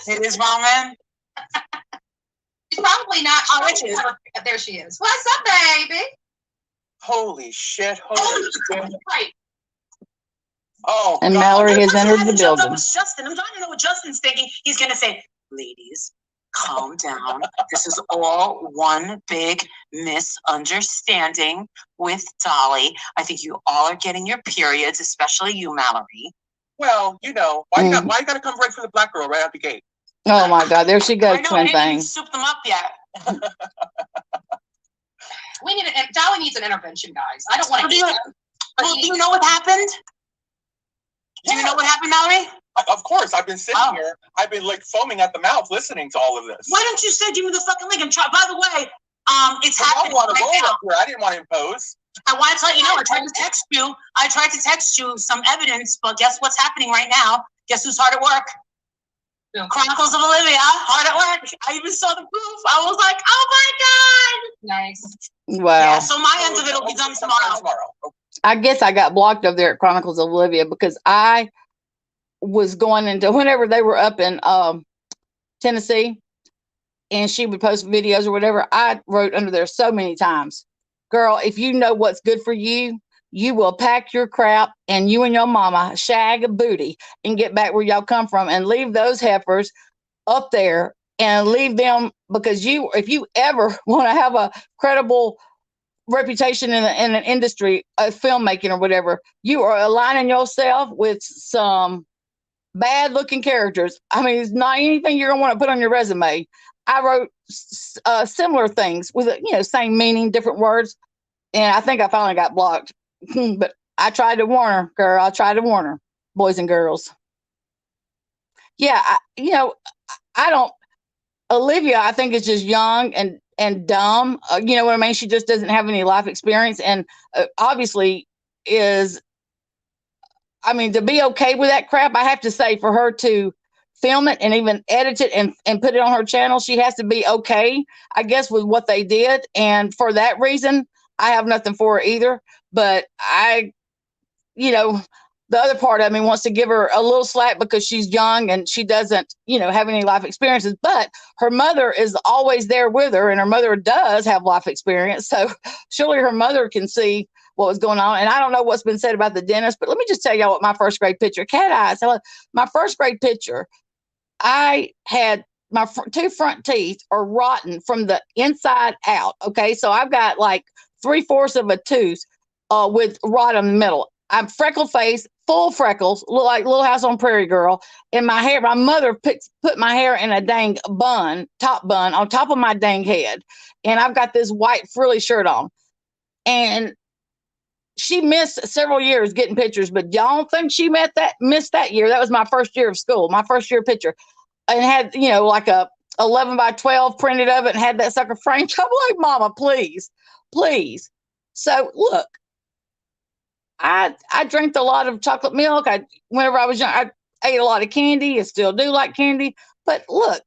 It is ramen. It's probably not. Oh, it is. There she is. What's up, baby? Holy shit. Holy shit. Right. Oh, And God. Mallory has entered the That building. was Justin. I'm trying to know what Justin's thinking. He's going to say, ladies, calm down. This is all one big misunderstanding with Dolly. I think you all are getting your periods, especially you, Mallory. Well, you know, why you got to come right for the black girl right out the gate? Oh my God. There she I goes, know, I twin didn't even thing. soup them up yet. Dolly needs an intervention, guys. I don't want to. Well, do you know what happened? Do you know what happened, Mallory? Of course, I've been sitting here. I've been like foaming at the mouth listening to all of this. Why don't you say, give me the fucking link and try? By the way, it's I happening want to right roll now. up here. I didn't want to impose. I want to let you know, I tried to text you some evidence, but guess what's happening right now? Guess who's hard at work? Yeah. Chronicles of Olivia, hard at work. I even saw the proof. I was like, oh my Nice. Wow. God. Yeah, so my end of it will be done tomorrow. I guess I got blocked over there at Chronicles of Olivia because I was going into whenever they were up in Tennessee and she would post videos or whatever. I wrote under there so many times, girl, if you know what's good for you, you will pack your crap and you and your mama shag a booty and get back where y'all come from and leave those heifers up there and leave them, because if you ever want to have a credible reputation in an industry of filmmaking or whatever, you are aligning yourself with some bad looking characters. I mean, it's not anything you're gonna want to put on your resume. I wrote similar things with same meaning, different words, and I think I finally got blocked. But I tried to warn her, girl. I tried to warn her, boys and girls. Yeah, I don't. Olivia, I think, is just young and dumb. You know what I mean? She just doesn't have any life experience, and obviously is. I mean, to be okay with that crap, I have to say, for her to film it and even edit it and put it on her channel, she has to be okay, I guess, with what they did. And for that reason, I have nothing for her either. But the other part of me wants to give her a little slack because she's young and she doesn't, have any life experiences. But her mother is always there with her, and her mother does have life experience. So surely her mother can see what was going on. And I don't know what's been said about the dentist, but let me just tell y'all what my first grade picture, cat eyes. My first grade picture, I had my two front teeth are rotten from the inside out. Okay. So I've got like 3/4 of a tooth with rot in the middle. I'm freckle face, full freckles, look like Little House on Prairie girl. And my hair, my mother put my hair in a dang top bun on top of my dang head. And I've got this white frilly shirt on. And she missed several years getting pictures, but y'all don't think she missed that year. That was my first year of school, my first year picture. And had, like a 11 by 12 printed of it and had that sucker framed. I'm like, Mama, please. So look, I drank a lot of chocolate milk. Whenever I was young, I ate a lot of candy. I still do like candy. But look,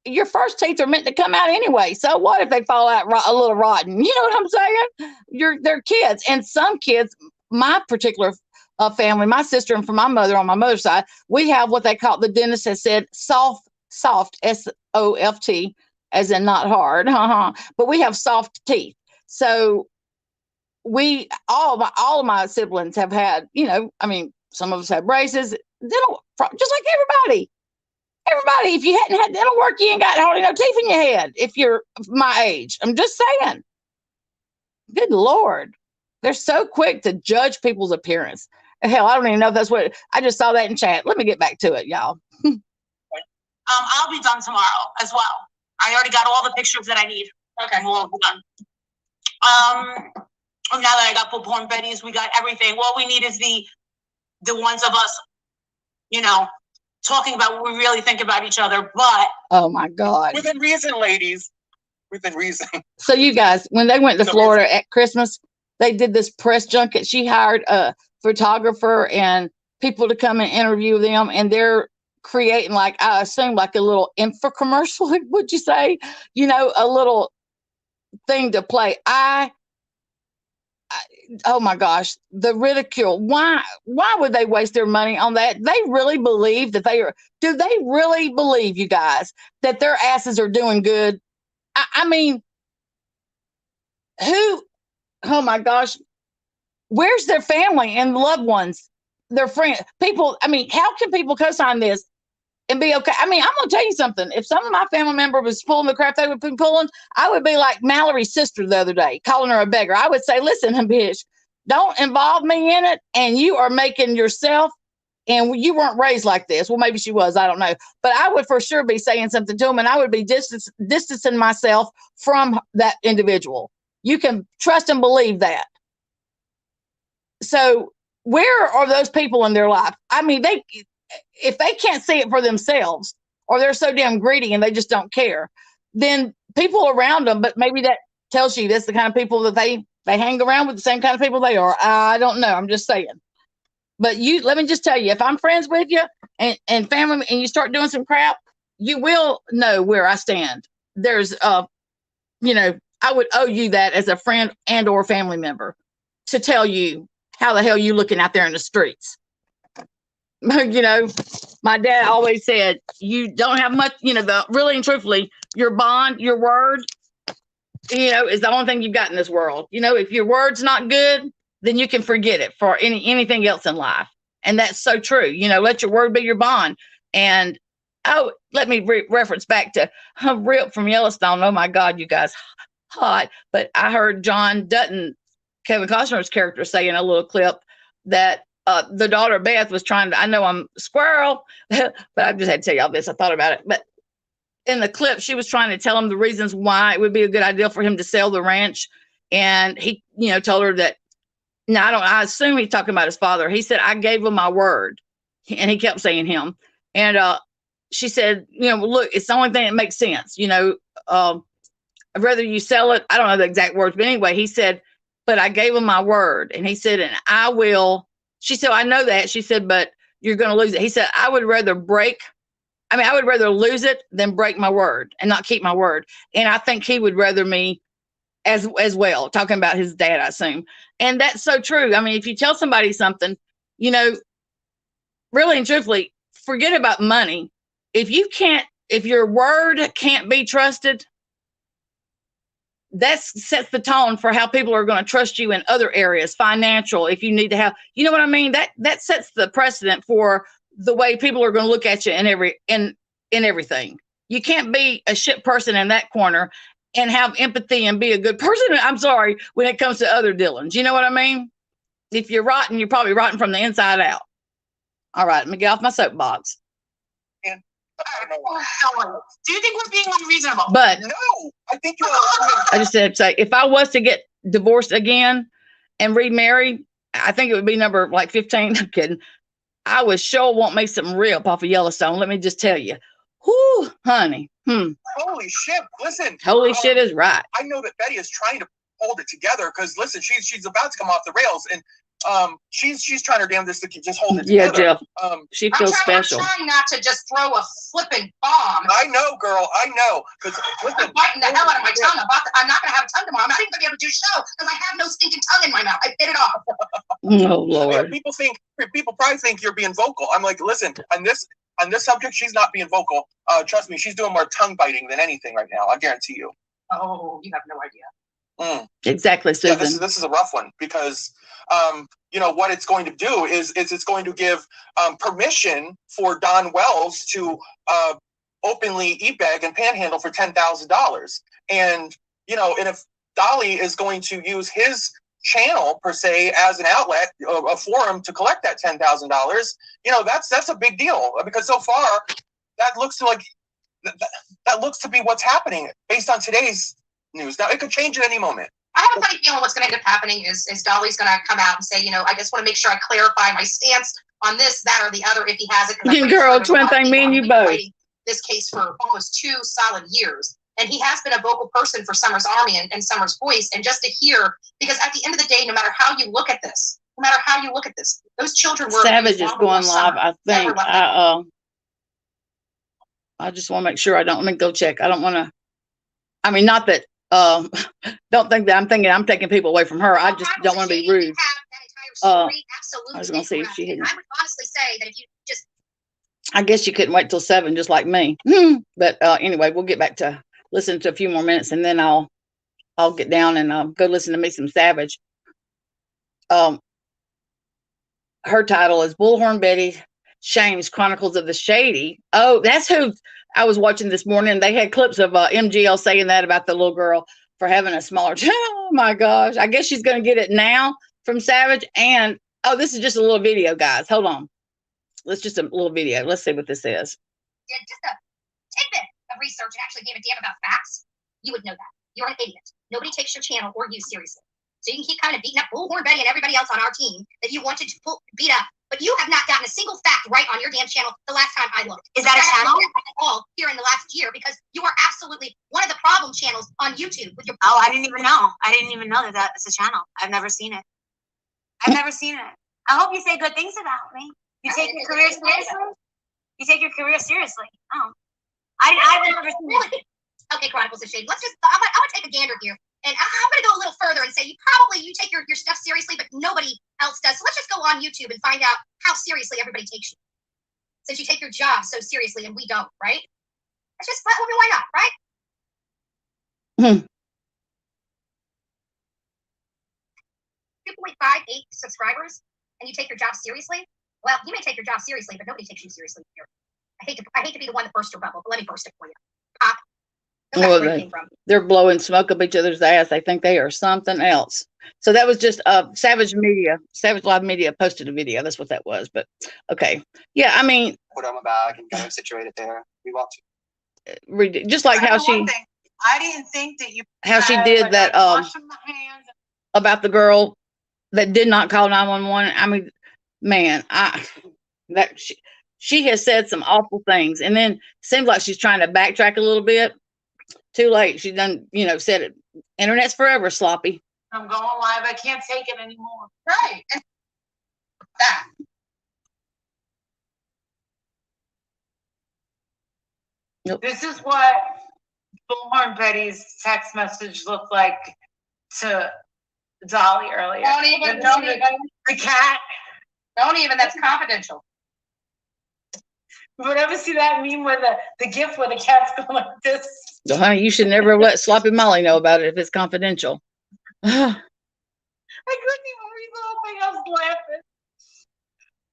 your first teeth are meant to come out anyway. So what if they fall out a little rotten? You know what I'm saying? They're kids. And some kids, my particular family, my sister and from my mother on my mother's side, we have what they call, the dentist has said, soft, S-O-F-T, as in not hard. But we have soft teeth. So all of my siblings have had, some of us have braces, dental, just like everybody. Everybody, if you hadn't had dental work, you ain't got hardly no teeth in your head. If you're my age, I'm just saying. Good Lord, they're so quick to judge people's appearance. Hell, I don't even know if that's what. I just saw that in chat. Let me get back to it, y'all. I'll be done tomorrow as well. I already got all the pictures that I need. Okay. We'll all be done. Now that I got full porn Betty's, we got everything. All we need is the ones of us, talking about what we really think about each other. But oh my God, within reason, ladies, within reason. So you guys, when they went to Florida at Christmas, they did this press junket. She hired a photographer and people to come and interview them, and they're creating, like, I assume, like a little infomercial, would you say? A little thing to play. Oh my gosh, the ridicule. Why would they waste their money on that? They really believe that do they really believe, you guys, that their asses are doing good? I mean, oh my gosh, where's their family and loved ones, their friends, people? I mean, how can people co-sign this and be okay? I mean, I'm going to tell you something. If some of my family member was pulling the crap they would be pulling, I would be like Mallory's sister the other day, calling her a beggar. I would say, listen, bitch, don't involve me in it. And you are making yourself, and you weren't raised like this. Well, maybe she was, I don't know. But I would for sure be saying something to him, and I would be distancing myself from that individual. You can trust and believe that. So where are those people in their life? I mean, if they can't see it for themselves, or they're so damn greedy and they just don't care, then people around them, but maybe that tells you that's the kind of people that they hang around with, the same kind of people they are. I don't know. I'm just saying. But let me just tell you, if I'm friends with you and family, and you start doing some crap, you will know where I stand. There's, I would owe you that as a friend and or family member to tell you how the hell you looking out there in the streets. My dad always said, you don't have much, really and truthfully, your bond, your word, is the only thing you've got in this world. If your word's not good, then you can forget it for anything else in life. And that's so true. Let your word be your bond. And, let me reference back to Rip from Yellowstone. Oh my God, you guys, hot. But I heard John Dutton, Kevin Costner's character, say in a little clip that the daughter Beth was trying to, I know I'm squirrel, but I just had to tell y'all this. I thought about it. But in the clip, she was trying to tell him the reasons why it would be a good idea for him to sell the ranch. And he, told her that, I assume he's talking about his father. He said, I gave him my word. And he kept saying him. And she said, look, it's the only thing that makes sense. I'd rather you sell it. I don't know the exact words, but anyway, he said, but I gave him my word. And he said, and I will. She said, I know that. She said, but you're going to lose it. He said, I would rather lose it than break my word and not keep my word. And I think he would rather me as well, talking about his dad, I assume. And that's so true. I mean, if you tell somebody something, really and truthfully, forget about money. If your word can't be trusted, that sets the tone for how people are going to trust you in other areas, financial. If you need to have, you know what I mean? That sets the precedent for the way people are going to look at you in everything. You can't be a shit person in that corner and have empathy and be a good person. I'm sorry, when it comes to other Dylans, you know what I mean? if you're rotten, you're probably rotten from the inside out. All right, let me get off my soapbox. I don't know. Do you think we're being unreasonable? But No, I think you I just said, say, if I was to get divorced again and remarry, I think it would be number like 15. I'm kidding. I would sure want me some rib off of Yellowstone. Let me just tell you. Whoo, honey. Holy shit! Listen. Holy shit is right. I know that Betty is trying to hold it together because listen, she's about to come off the rails, and she's trying her damnedest to just hold it Yeah, together. Jeff. She feels special. I'm trying not to just throw a flipping bomb. I know, girl. I know. Because listen, I'm biting the hell out of my tongue. I'm not going to have a tongue tomorrow. I'm not even going to be able to do show because I have no stinking tongue in my mouth. I bit it off. Oh Lord. People probably think you're being vocal. I'm like, listen, on this subject, she's not being vocal. Trust me, she's doing more tongue biting than anything right now. I guarantee you. Oh, you have no idea. Exactly, Susan. Yeah, this is a rough one because what it's going to do is it's going to give permission for Don Wells to openly e-bag and panhandle for $10,000. And and if Dolly is going to use his channel per se as an outlet, a forum to collect that $10,000, that's a big deal because so far that looks to be what's happening based on today's news. Now it could change at any moment. I have a funny feeling what's going to end up happening is Dolly's going to come out and say, I just want to make sure I clarify my stance on this, that, or the other if he has it. Girl, twin thing, me and you both. This case for almost 2 solid years. And he has been a vocal person for Summer's Army and Summer's Voice. And just to hear, because at the end of the day, no matter how you look at this, those children were. Savage is going live, I think. I just want to make sure let me go check. I don't want to, not that, don't think that I'm thinking I'm taking people away from her. I just don't want to be rude. I was going to see if she had. I would honestly say that if you just. I guess you couldn't wait till 7, just like me. But anyway, we'll get back to listen to a few more minutes, and then I'll get down and go listen to me some Savage. Her title is Bullhorn Betty Shames Chronicles of the Shady. Oh, that's who I was watching this morning. They had clips of MGL saying that about the little girl for having a smaller. Oh my gosh! I guess she's going to get it now from Savage. And this is just a little video, guys. Hold on. Let's just a little video. Let's see what this is. Did just a tidbit of research and actually gave a damn about facts, you would know that. You're an idiot. Nobody takes your channel or you seriously. So you can keep kind of beating up Bullhorn Betty and everybody else on our team that you wanted to beat up, but you have not gotten a single fact right on your damn channel the last time I looked. Is that a channel? At all here in the last year because you are absolutely one of the problem channels on YouTube with your. Oh, I didn't even know. I didn't even know that it's a channel. I've never seen it. I hope you say good things about me. You take your career seriously? You take your career seriously? Oh. I've never seen it. Okay, Chronicles of Shade. I'm gonna take a gander here. And I'm gonna go a little further and say you take your stuff seriously, but nobody else does. So let's just go on YouTube and find out how seriously everybody takes you. Since you take your job so seriously and we don't, right? Let's just why not, right? 2.58 subscribers and you take your job seriously? Well, you may take your job seriously, but nobody takes you seriously here. I hate to be the one that burst your bubble, but let me burst it for you. Pop. Well, they're blowing smoke up each other's ass. I think they are something else. So that was just Savage Live Media posted a video. That's what that was. But okay, yeah, put on my bag and kind of situated there. We walked. Just like how she. I didn't think that you. How she did that about the girl that did not call 911. Man, she has said some awful things, and then seems like she's trying to backtrack a little bit. Too late. She done, said it. Internet's forever sloppy. I'm going live. I can't take it anymore. Right. That. Nope. This is what Bullhorn Betty's text message looked like to Dolly earlier. Don't even. The cat. Don't even. That's confidential. But ever see that meme where the gif where the cat's going like this? So, honey, you should never let Sloppy Molly know about it if it's confidential. I couldn't even read the whole thing. I was laughing.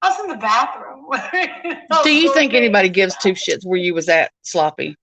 I was in the bathroom. Do you think anybody gives two shits where you was at, Sloppy?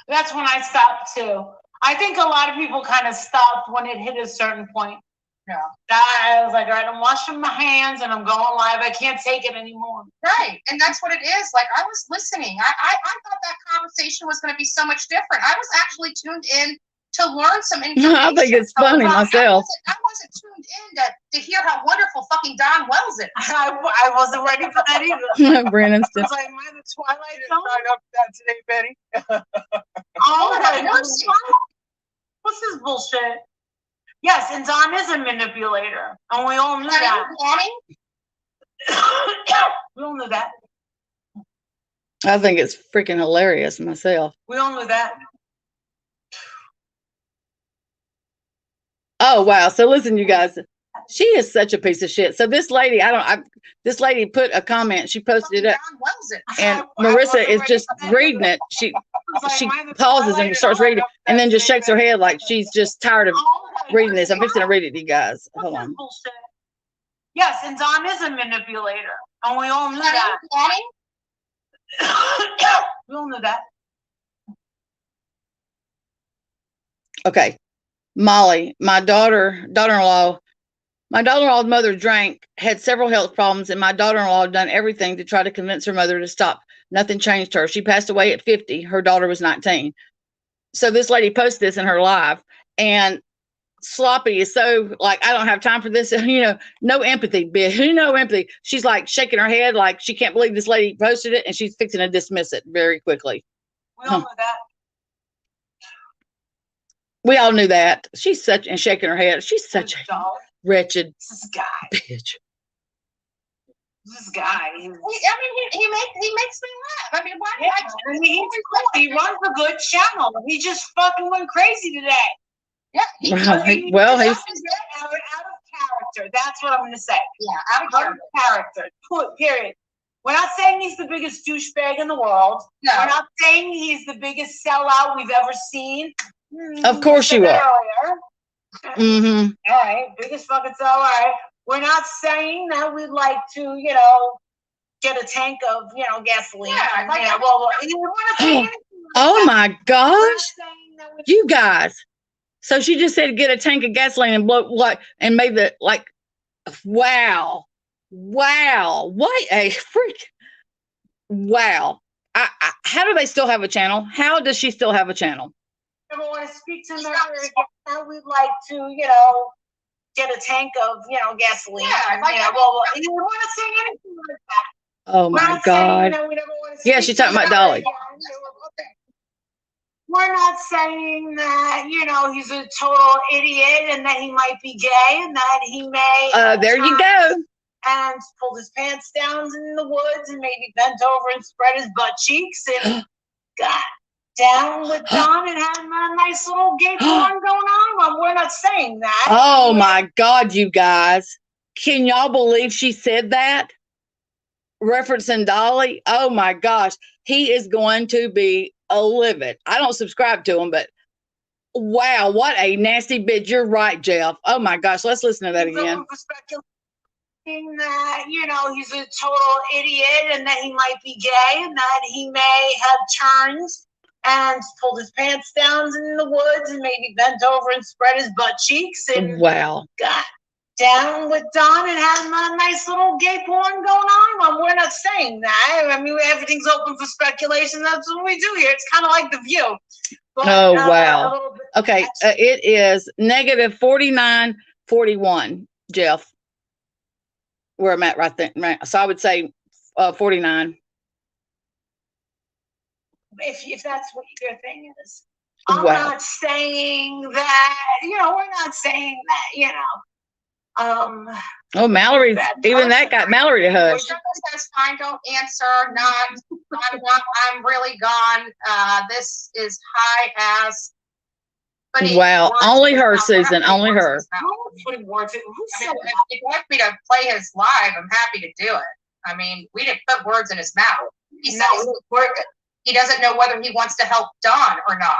That's when I stopped too. I think a lot of people kind of stopped when it hit a certain point. Yeah. I was like, all right, I'm washing my hands and I'm going live. I can't take it anymore. Right. And that's what it is. Like, I was listening. I thought that conversation was going to be so much different. I was actually tuned in to learn some information. I think it's funny myself. I wasn't tuned in to hear how wonderful fucking Don Wells is. I wasn't ready for that either. Brandon's I was like, am I the Twilight Zone? Sign up for that today, Betty. Oh, my mercy. What's this bullshit? Yes, and Don is a manipulator, and we all knew Are that. you planning? We all knew that. I think it's freaking hilarious myself. We all knew that. Oh wow! So listen, you guys, she is such a piece of shit. So this lady, this lady put a comment. She posted it, Don Wells it. and Marissa is just reading it. She pauses and starts reading, and then just shakes her head like she's just tired of reading this. I'm fixing to read it to you guys. Hold on. Yes, and Don is a manipulator, and we all knew Are that. you planning? We all knew that. Okay, Molly, my daughter-in-law's mother drank, had several health problems, and my daughter-in-law had done everything to try to convince her mother to stop. Nothing changed her. She passed away at 50. Her daughter was 19. So this lady posted this in her live, and Sloppy is so like, I don't have time for this. No empathy, bitch. No empathy. She's like shaking her head like she can't believe this lady posted it, and she's fixing to dismiss it very quickly. We all knew that. We all knew that. She's and shaking her head. She's such a wretched This guy. bitch. This guy. He makes me laugh. I mean, why? Yeah, I mean, he runs a good channel. He just fucking went crazy today. Yeah. Well, he's out of character. That's what I'm going to say. Yeah, out of Out of character. Period. We're not saying he's the biggest douchebag in the world. No. We're not saying he's the biggest sellout we've ever seen. Of course you are. All right, biggest fucking sellout. All right. We're not saying that we'd like to, get a tank of, gasoline. Yeah, like, we're not saying anything like Oh that. my We're gosh, not saying that we you guys. So she just said get a tank of gasoline and blow what and made the wow. What a freak. Wow. How do they still have a channel? How does she still have a channel? never want to speak to him ever again. Now we'd like to, get a tank of, gasoline. Yeah, like, we're not saying anything like that. Oh We're my not saying, God. we never want to Yeah, speak she's to talking him about ever Dolly. again. We're not saying that, he's a total idiot and that he might be gay and that he may. There you go. And pulled his pants down in the woods and maybe bent over and spread his butt cheeks and got down with Don and had a nice little gay porn going on. Well, we're not saying that. Oh my God, you guys. Can y'all believe she said that? Referencing Dolly? Oh my gosh. He is going to be livid. I don't subscribe to him, but wow, what a nasty bitch. You're right, Jeff. Oh my gosh. Let's listen to that again. That, he's a total idiot and that he might be gay and that he may have turned and pulled his pants down in the woods and maybe bent over and spread his butt cheeks and Wow. got down with Don and had a nice little gay porn going on. Well, we're not saying that. I mean, everything's open for speculation. That's what we do here. It's kind of like The View. But, Oh, wow. a little bit Okay. It is negative 49.41, Jeff. Where I'm at right there. Right. So I would say 49. if that's what your thing is. I'm Wow. not saying that, we're not saying that, Oh, Mallory, even that got Mallory to hush. Says fine, don't answer. I'm really gone. This is high ass. Wow, only her, Susan, only her. Putting words in. Who said If you want me to play his live, I'm happy to do it. I mean, we didn't put words in his mouth. He said he doesn't know whether he wants to help Don or not.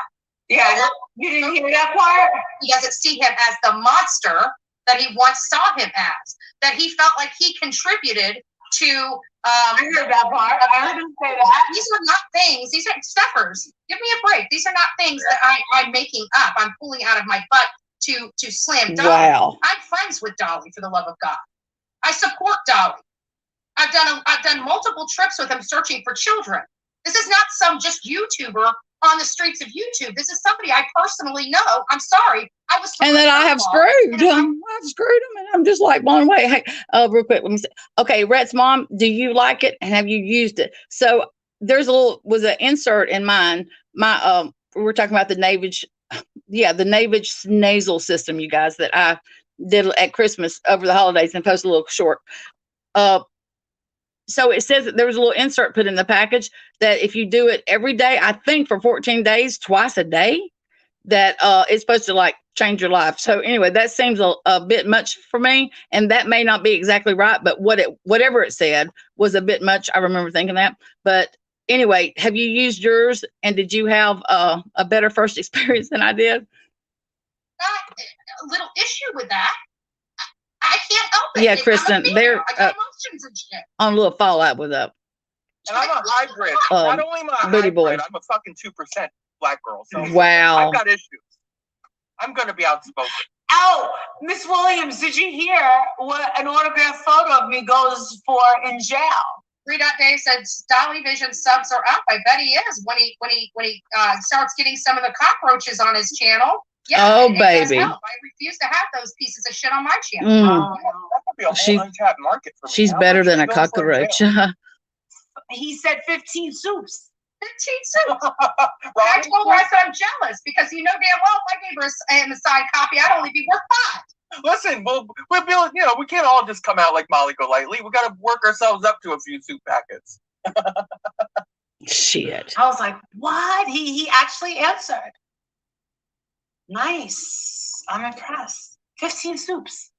Yeah, you didn't hear that part? He doesn't see him as the monster that he once saw him as. That he felt like he contributed to. I heard that part. I heard him say that. These are not things. These are stuffers. Give me a break. These are not things that I'm making up. I'm pulling out of my butt to slam Dolly. Wow. I'm friends with Dolly, for the love of God. I support Dolly. I've done multiple trips with him searching for children. This is not some just YouTuber on the streets of YouTube. This is somebody I personally know. I'm sorry. I was. And then I have screwed him. I've screwed him, and I'm just like blown away. Hey, real quick, let me say. Okay, Rhett's mom, do you like it, and have you used it? So there's an insert in mine. My we're talking about the Navage, the Navage nasal system, you guys, that I did at Christmas over the holidays and posted a little short. So it says that there was a little insert put in the package that if you do it every day, I think for 14 days, twice a day, that it's supposed to like change your life. So anyway, that seems a bit much for me, and that may not be exactly right, but whatever it said was a bit much. I remember thinking that. But anyway, have you used yours, and did you have a better first experience than I did? A little issue with that. I can't help it. Yeah, Kristen, they're I got emotions and shit. on a little fallout with up. And I'm a hybrid. Not only am I a booty hybrid, boy. I'm a fucking 2% black girl. So Wow. I've got issues. I'm gonna be outspoken. Oh, Miss Williams, did you hear what an autographed photo of me goes for in jail? 3. Dave said Dolly Vision subs are up. I bet he is when he starts getting some of the cockroaches on his channel. Yeah, Oh, it does baby. help. I refuse to have those pieces of shit on my channel. Mm. That could be a whole She- untapped market for me. She's How better much than do a those go for in cockroach. jail? He said 15 soups. 15 soup. I Robin, told her, I said, I'm jealous because you know damn well if I gave her an assigned copy, I'd only be worth 5. listen, we'll be, we can't all just come out like Molly Golightly. We got to work ourselves up to a few soup packets. Shit. I was like, what? He actually answered. Nice. I'm impressed. 15 soups.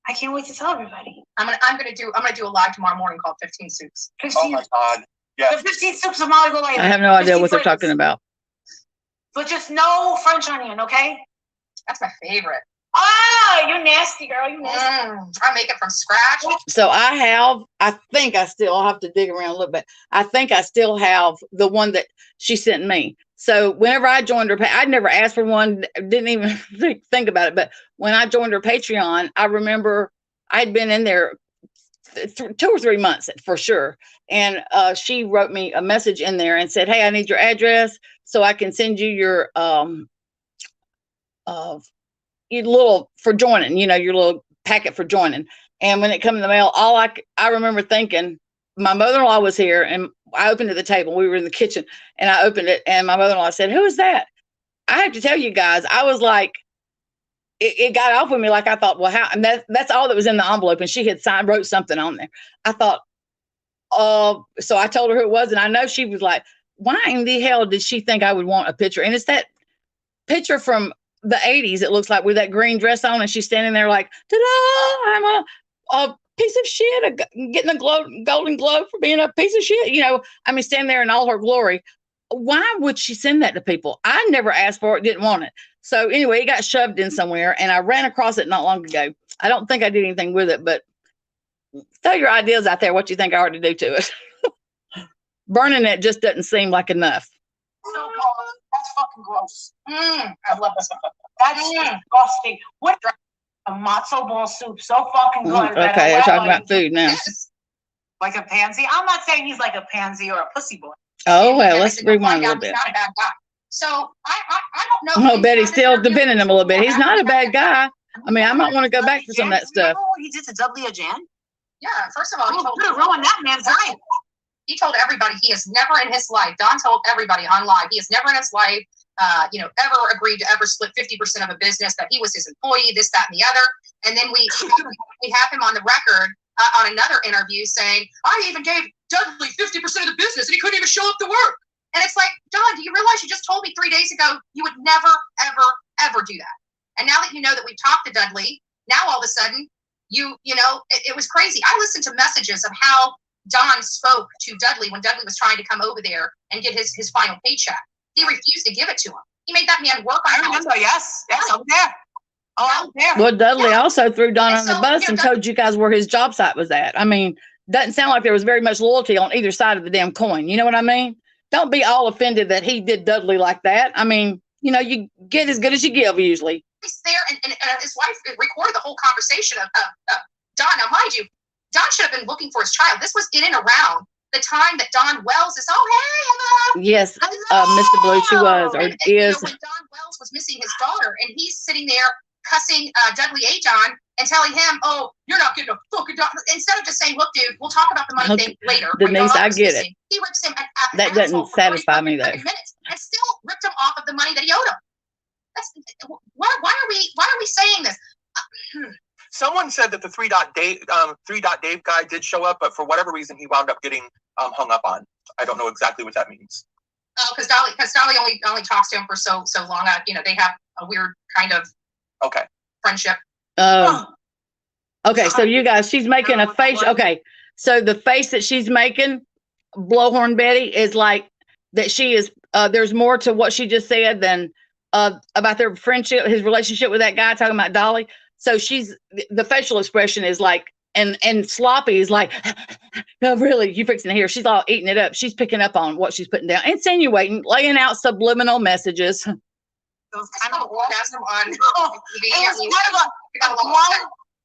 I can't wait to tell everybody. I'm gonna do a live tomorrow morning called 15 Soups. 15, Oh my God. Yeah. the 15 soups of Molly Golightly. I have no idea 15 what they're flavors. talking about. But just no French onion, okay? That's my favorite. Ah, you nasty girl. You nasty. I make it from scratch. So I think I still, I'll have to dig around a little bit. I think I still have the one that she sent me. So whenever I joined her, I'd never asked for one, didn't even think about it. But when I joined her Patreon, I remember I'd been in there 2 or 3 months for sure. And she wrote me a message in there and said, hey, I need your address so I can send you your little for joining, your little packet for joining. And when it came in the mail, I remember thinking, my mother-in-law was here and I opened at the table. We were in the kitchen and I opened it and my mother-in-law said, who is that? I have to tell you guys, I was like, it got off with me. Like I thought, well, how, and that's all that was in the envelope. And she had wrote something on there. I thought, so I told her who it was. And I know she was like, why in the hell did she think I would want a picture? And it's that picture from the 80s. It looks like with that green dress on and she's standing there like, ta-da, I'm a piece of shit, getting a golden globe for being a piece of shit. Standing there in all her glory. Why would she send that to people? I never asked for it, didn't want it. So anyway, it got shoved in somewhere and I ran across it not long ago. I don't think I did anything with it, but throw your ideas out there. What you think I ought to do to it? Burning it just doesn't seem like enough. So that's fucking gross. I love this. That's disgusting. What a matzo ball soup, so fucking good. Okay, we're talking about food now. Yes. Like a pansy. I'm not saying he's like a pansy or a pussy boy. Oh well, let's Everything will rewind a find little out bit. he's not a bad guy. So I don't know. Oh, Betty's still defending him a little bit. He's not a bad guy. I mean, I might want to go back to some of that stuff. Remember what he did to Dudley or Jan? Yeah, first of all, he told ruined that man's life. He told everybody he has never in his life. Don told everybody on live he has never in his life, ever agreed to ever split 50% of a business. That he was his employee, this, that, and the other. And then we have him on the record on another interview saying, I even gave Dudley 50% of the business, and he couldn't even show up to work. And it's like, Don, do you realize you just told me 3 days ago you would never, ever, ever do that? And now that you know that we've talked to Dudley, now all of a sudden, it was crazy. I listened to messages of how Don spoke to Dudley when Dudley was trying to come over there and get his final paycheck. He refused to give it to him. He made that man work on I remember, yes, I'm there. Oh, I'm there. Well, Dudley also threw Don And on the so, bus and told you guys where his job site was at. I mean, doesn't sound like there was very much loyalty on either side of the damn coin. You know what I mean? Don't be all offended that he did Dudley like that. I mean, you know, you get as good as you give usually. He's there, and his wife recorded the whole conversation of Don. Now, mind you, Don should have been looking for his child. This was in and around the time that Don Wells is, oh, hey, hello. Yes, Hello. Mr. Blue, she was, or and, is. You know, when Don Wells was missing his daughter, and he's sitting there cussing Dudley H. on and telling him, oh, you're not getting a fucking daughter. Instead of just saying, look, dude, we'll talk about the money thing later. Denise, I get it. He rips him that doesn't satisfy me, though. Minutes and still ripped him off of the money that he owed him. That's, why are we saying this? Someone said that the 3 Dot Dave guy did show up, but for whatever reason he wound up getting hung up on. I don't know exactly what that means. Oh, because Dolly only talks to him for so long. You know, they have a weird kind of friendship. Okay, so you guys, she's making a face. Okay, so the face that she's making, Blowhorn Betty, is like that she is. There's more to what she just said than about their friendship, his relationship with that guy, talking about Dolly. So the facial expression is like, and Sloppy is like, no, really, you fixing to hear. She's all eating it up. She's picking up on what she's putting down, insinuating, laying out subliminal messages. Those kind of orgasm on. It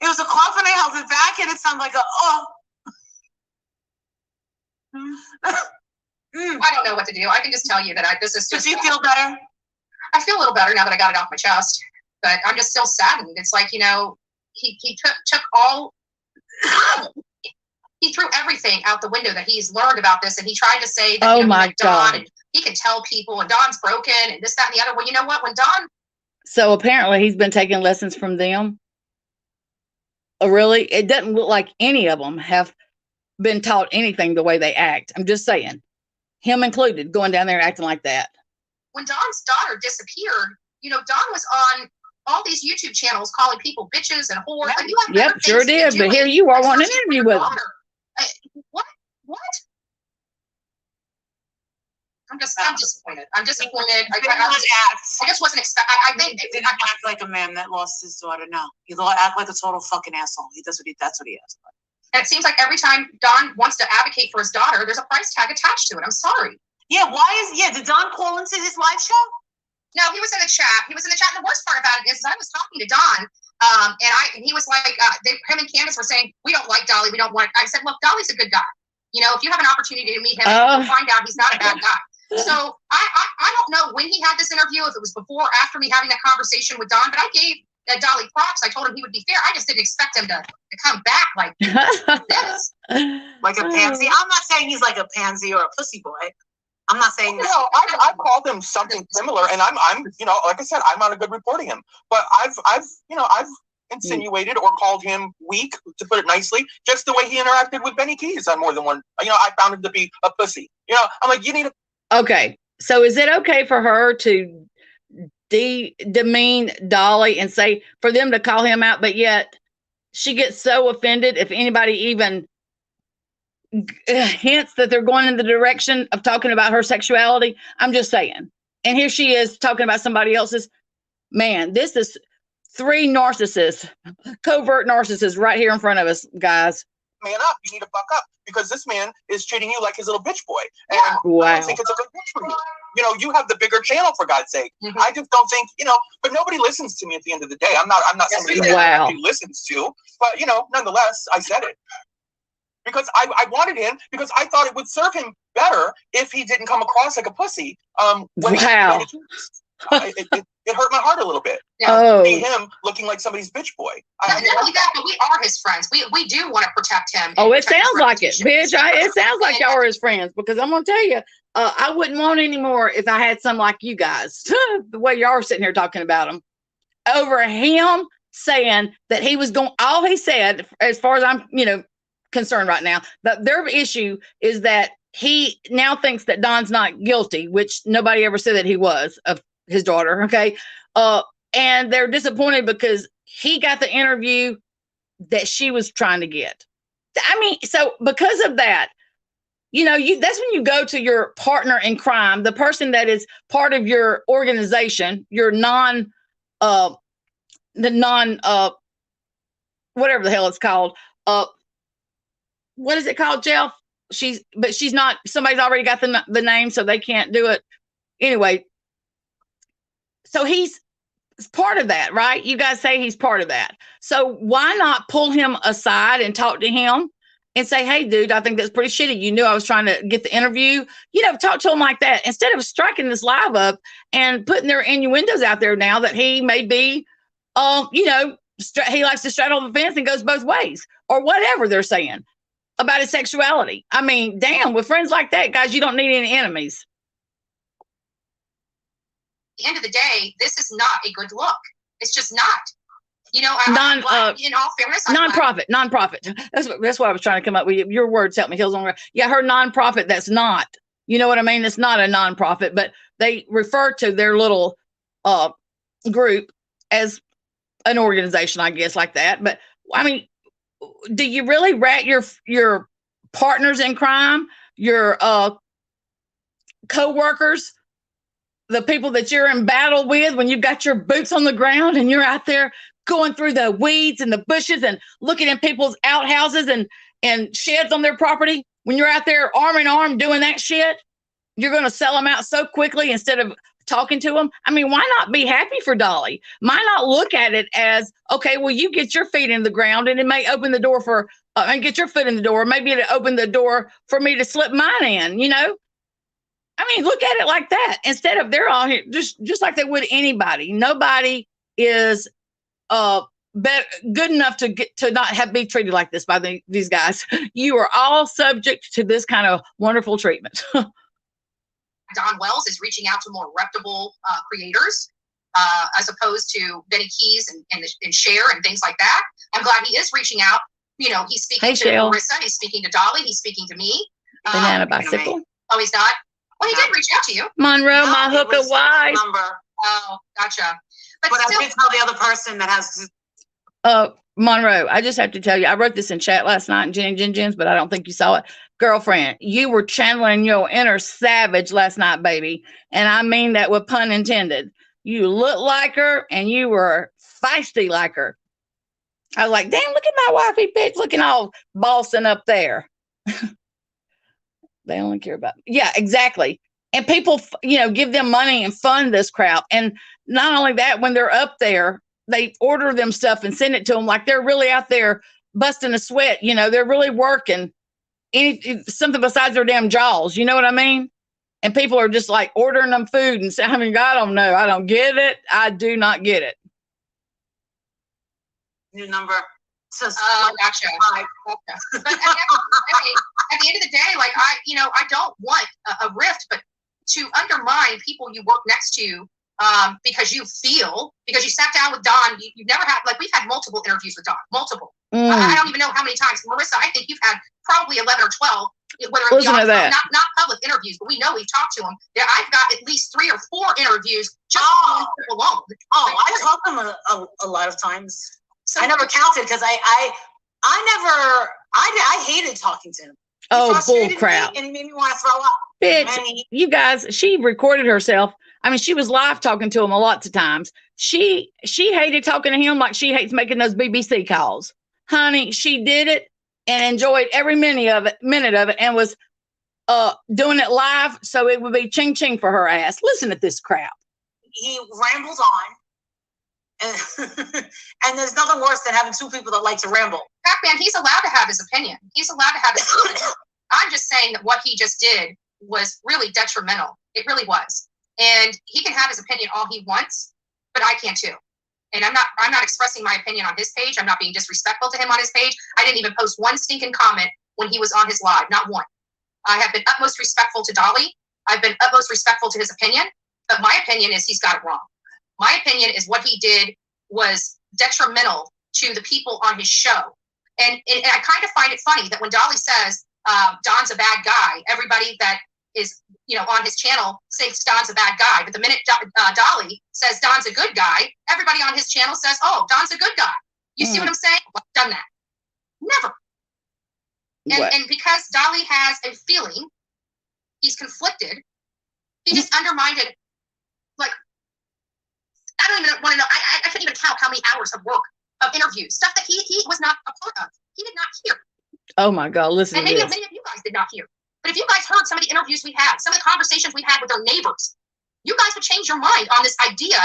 was a cough and I held it back, and it sounded like a I don't know what to do. I can just tell you that this is just. Does you feel better? I feel a little better now that I got it off my chest, but I'm just still saddened. It's like, you know, he took all. He threw everything out the window that he's learned about this, and he tried to say that oh my God, Don, and he can tell people, and Don's broken, and this, that, and the other. Well, you know what? When Don. So apparently he's been taking lessons from them. Oh, really? It doesn't look like any of them have been taught anything the way they act. I'm just saying, him included, going down there acting like that. When Don's daughter disappeared, you know, Don was on all these YouTube channels calling people bitches and whores. Like, you have yep, sure did. But here you are wanting an interview with him. What? I'm disappointed. I'm disappointed. I just wasn't expecting. I think he didn't act like a man that lost his daughter. No, he act like a total fucking asshole. That's what he is. And it seems like every time Don wants to advocate for his daughter, there's a price tag attached to it. I'm sorry. Yeah, did Don call into his live show? No, he was in the chat. And the worst part about it is I was talking to Don, and he was like, him and Candace were saying, we don't like Dolly. We don't want. I said, look, Dolly's a good guy. You know, if you have an opportunity to meet him, you'll find out he's not a bad guy. So I don't know when he had this interview, if it was before or after me having that conversation with Don, but I gave Dolly props. I told him he would be fair. I just didn't expect him to come back like this. Like a pansy. I'm not saying he's like a pansy or a pussy boy. I'm not saying that. No, I've called him something similar, and I'm you know, like I said, I'm not a good reporting him. But I've insinuated or called him weak, to put it nicely, just the way he interacted with Benny Keys on more than one. You know, I found him to be a pussy. You know, I'm like, you need to. Okay, so is it okay for her to demean Dolly and say, for them to call him out, but yet she gets so offended if anybody even hints that they're going in the direction of talking about her sexuality? I'm just saying. And here she is talking about somebody else's. Man, this is 3 narcissists, covert narcissists right here in front of us, guys. Man up, you need to buck up, because this man is treating you like his little bitch boy. And wow. I don't think it's a good bitch for you. You know, you have the bigger channel, for God's sake. Mm-hmm. I just don't think, you know, but nobody listens to me at the end of the day. I'm not somebody that actually listens to, but you know, nonetheless, I said it. Because I wanted him, because I thought it would serve him better if he didn't come across like a pussy. It hurt my heart a little bit. Yeah. See him looking like somebody's bitch boy. Not only that, but we are his friends. We do want to protect him. Oh, it sounds like it, bitch. It sounds like y'all are his friends, because I'm going to tell you, I wouldn't want any more if I had some like you guys, the way y'all are sitting here talking about him. Over him saying that he was going, all he said, as far as I'm, concerned right now, that their issue is that he now thinks that Don's not guilty, which nobody ever said that he was, of his daughter. Okay. And they're disappointed because he got the interview that she was trying to get. I mean, so because of that, that's when you go to your partner in crime, the person that is part of your organization, your whatever the hell it's called, what is it called, Jeff? But she's not, somebody's already got the name, so they can't do it. Anyway, so he's part of that, right? You guys say he's part of that. So why not pull him aside and talk to him and say, hey, dude, I think that's pretty shitty. You knew I was trying to get the interview. Talk to him like that instead of striking this live up and putting their innuendos out there now that he may be, he likes to straddle the fence and goes both ways or whatever they're saying about his sexuality. I mean, damn, with friends like that, guys, you don't need any enemies. At the end of the day, this is not a good look. It's just not. In all fairness, nonprofit. That's what I was trying to come up with. Your words help me. Hills on. Yeah, her nonprofit. That's not. You know what I mean? It's not a nonprofit, but they refer to their little group as an organization, I guess, like that. But I mean, do you really rat your partners in crime, your co-workers, the people that you're in battle with when you've got your boots on the ground and you're out there going through the weeds and the bushes and looking in people's outhouses and sheds on their property? When you're out there arm in arm doing that shit, you're going to sell them out so quickly instead of talking to them. I mean, why not be happy for Dolly? Why not look at it as, okay, well, you get your feet in the ground and it may open the door for, and get your foot in the door. Maybe it'll open the door for me to slip mine in, I mean, look at it like that. Instead of they're all here just like they would anybody. Nobody is good enough to not be treated like this by these guys. You are all subject to this kind of wonderful treatment. Don Wells is reaching out to more reputable creators as opposed to Benny Keys and Cher and things like that. I'm glad he is reaching out. He's speaking to Marissa. He's speaking to Dolly. He's speaking to me. Banana bicycle. Oh, he's not? Well, he did reach out to you. Monroe, my hooker wife. Oh, gotcha. But I did tell the other person that has. Monroe, I just have to tell you, I wrote this in chat last night in Jen's, but I don't think you saw it. Girlfriend, you were channeling your inner savage last night, baby. And I mean that with pun intended. You look like her and you were feisty like her. I was like, damn, look at my wifey bitch looking all bossing up there. They only care about me. Yeah, exactly. And people, give them money and fund this crap. And not only that, when they're up there, they order them stuff and send it to them like they're really out there busting a sweat. They're really working something besides their damn jaws. You know what I mean? And people are just like ordering them food and saying, I mean, I don't know. I don't get it. I do not get it. New number. Gotcha. But at the end of the day, like I don't want a rift, but to undermine people you work next to because you sat down with Don. You've never had, like, we've had multiple interviews with Don, multiple. I don't even know how many times. Marissa, I think you've had probably 11 or 12. Listen to that. Not public interviews, but we know we've talked to him. I've got at least 3 or 4 interviews just alone. I talked to him a lot of times. So I never counted because I hated talking to him. Oh, bull crap. And he made me want to throw up. Bitch, you guys, she recorded herself. I mean, she was live talking to him lots of times. She hated talking to him like she hates making those BBC calls. Honey, she did it and enjoyed every minute of it and was doing it live so it would be ching ching for her ass. Listen to this crap. He rambles on. And there's nothing worse than having 2 people that like to ramble. Pac-Man, he's allowed to have his opinion. He's allowed to have his opinion. I'm just saying that what he just did was really detrimental. It really was. And he can have his opinion all he wants, but I can too. And I'm not expressing my opinion on his page. I'm not being disrespectful to him on his page. I didn't even post one stinking comment when he was on his live, not one. I have been utmost respectful to Dolly. I've been utmost respectful to his opinion, but my opinion is he's got it wrong. My opinion is what he did was detrimental to the people on his show. And I kind of find it funny that when Dolly says Don's a bad guy, everybody that is on his channel thinks Don's a bad guy. But the minute Dolly says Don's a good guy, everybody on his channel says, oh, Don's a good guy. You see what I'm saying? Well, I've done that. Never. And because Dolly has a feeling, he's conflicted, he just undermined it. Like, I don't even want to know. I couldn't even count how many hours of work, of interviews, stuff that he was not a part of. He did not hear. Oh my God, listen And to maybe this. many of you guys did not hear. But if you guys heard some of the interviews we had, some of the conversations we had with our neighbors, you guys would change your mind on this idea.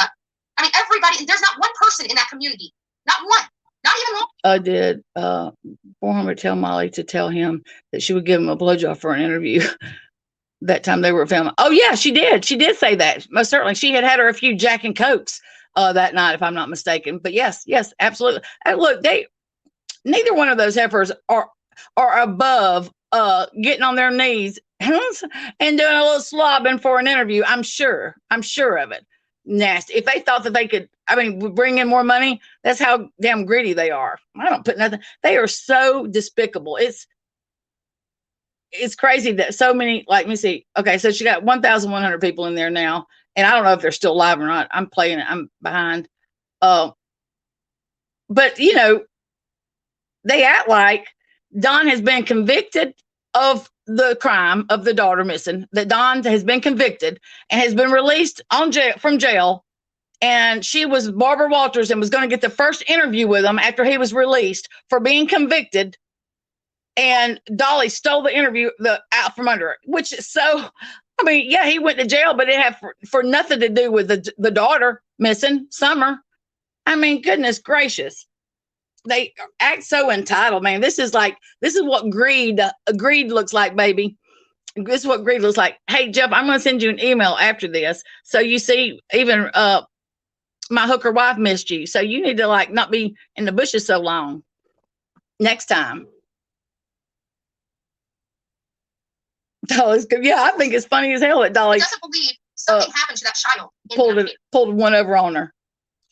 I mean, everybody, there's not one person in that community, not one, not even one. Did Boreheimer tell Molly to tell him that she would give him a blowjob for an interview that time they were filming? Oh yeah, she did. She did say that. Most certainly. She had her a few Jack and Cokes that night, if I'm not mistaken. But yes, absolutely. And look, neither one of those heifers are above getting on their knees and doing a little slobbing for an interview. I'm sure of it. Nasty. If they thought that they could, I mean, bring in more money, that's how damn greedy they are. I don't put nothing. They are so despicable. It's crazy that so many, like, let me see. Okay, so she got 1,100 people in there now, and I don't know if they're still live or not. I'm playing it. I'm behind. But you know, they act like Don has been convicted of the crime of the daughter missing, that Don has been convicted and has been released from jail. And she was Barbara Walters and was going to get the first interview with him after he was released for being convicted. And Dolly stole the interview out from under it, which is so, I mean, yeah, he went to jail, but it had for nothing to do with the daughter missing, Summer. I mean, goodness gracious. They act so entitled, man. This is what greed looks like, baby. This is what greed looks like. Hey, Jeff, I'm going to send you an email after this. So you see, even my hooker wife missed you. So you need to not be in the bushes so long next time. Dolly's good. Yeah, I think it's funny as hell that Dolly doesn't believe something happened to that child. Pulled one over on her.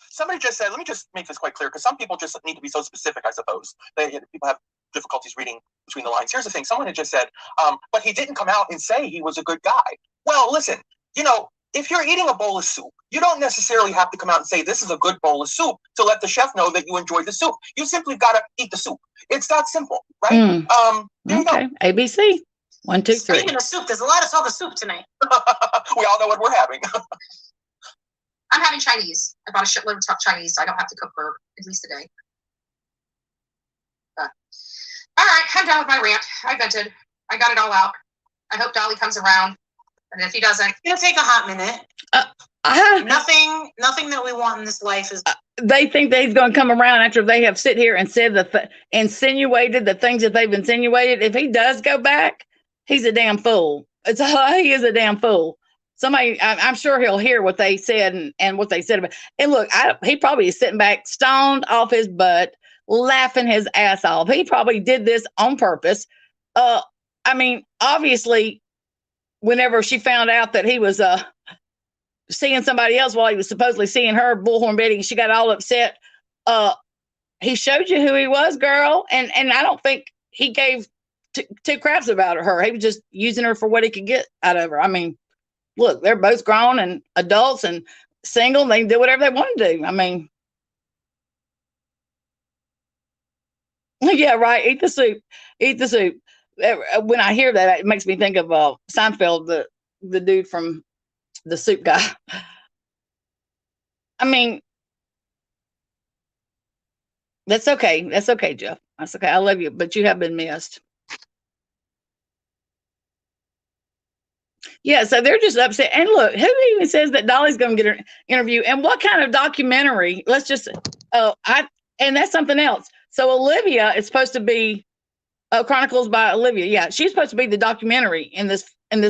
Somebody just said, let me just make this quite clear, because some people just need to be so specific, I suppose. People have difficulties reading between the lines. Here's the thing. Someone had just said, but he didn't come out and say he was a good guy. Well, listen, if you're eating a bowl of soup, you don't necessarily have to come out and say this is a good bowl of soup to let the chef know that you enjoyed the soup. You simply got to eat the soup. It's that simple, right? There you go. ABC. 1, 2, 3. Speaking of soup, there's a lot of talk of soup tonight. We all know what we're having. I'm having Chinese. I bought a shitload of Chinese, so I don't have to cook for at least a day. But, all right, I'm done with my rant. I vented. I got it all out. I hope Dolly comes around. And if he doesn't, it'll take a hot minute. Nothing that we want in this life is. They think that he's going to come around after they have sit here and said insinuated the things that they've insinuated. If he does go back, he's a damn fool. He is a damn fool. Somebody, I'm sure he'll hear what they said and what they said about. And look, he probably is sitting back, stoned off his butt, laughing his ass off. He probably did this on purpose. I mean, obviously, whenever she found out that he was seeing somebody else while he was supposedly seeing her, Bullhorn Betty, she got all upset. He showed you who he was, girl, and I don't think he gave two craps about her. He was just using her for what he could get out of her. I mean, look, they're both grown and adults and single. They can do whatever they want to do. I mean, yeah, right. Eat the soup. Eat the soup. When I hear that, it makes me think of Seinfeld, the dude from the soup guy. I mean, that's okay. That's okay, Jeff. That's okay. I love you, but you have been missed. Yeah, so they're just upset. And look, who even says that Dolly's going to get an interview? And what kind of documentary? Let's just, and that's something else. So Olivia is supposed to be Chronicles by Olivia. Yeah, she's supposed to be the documentary in this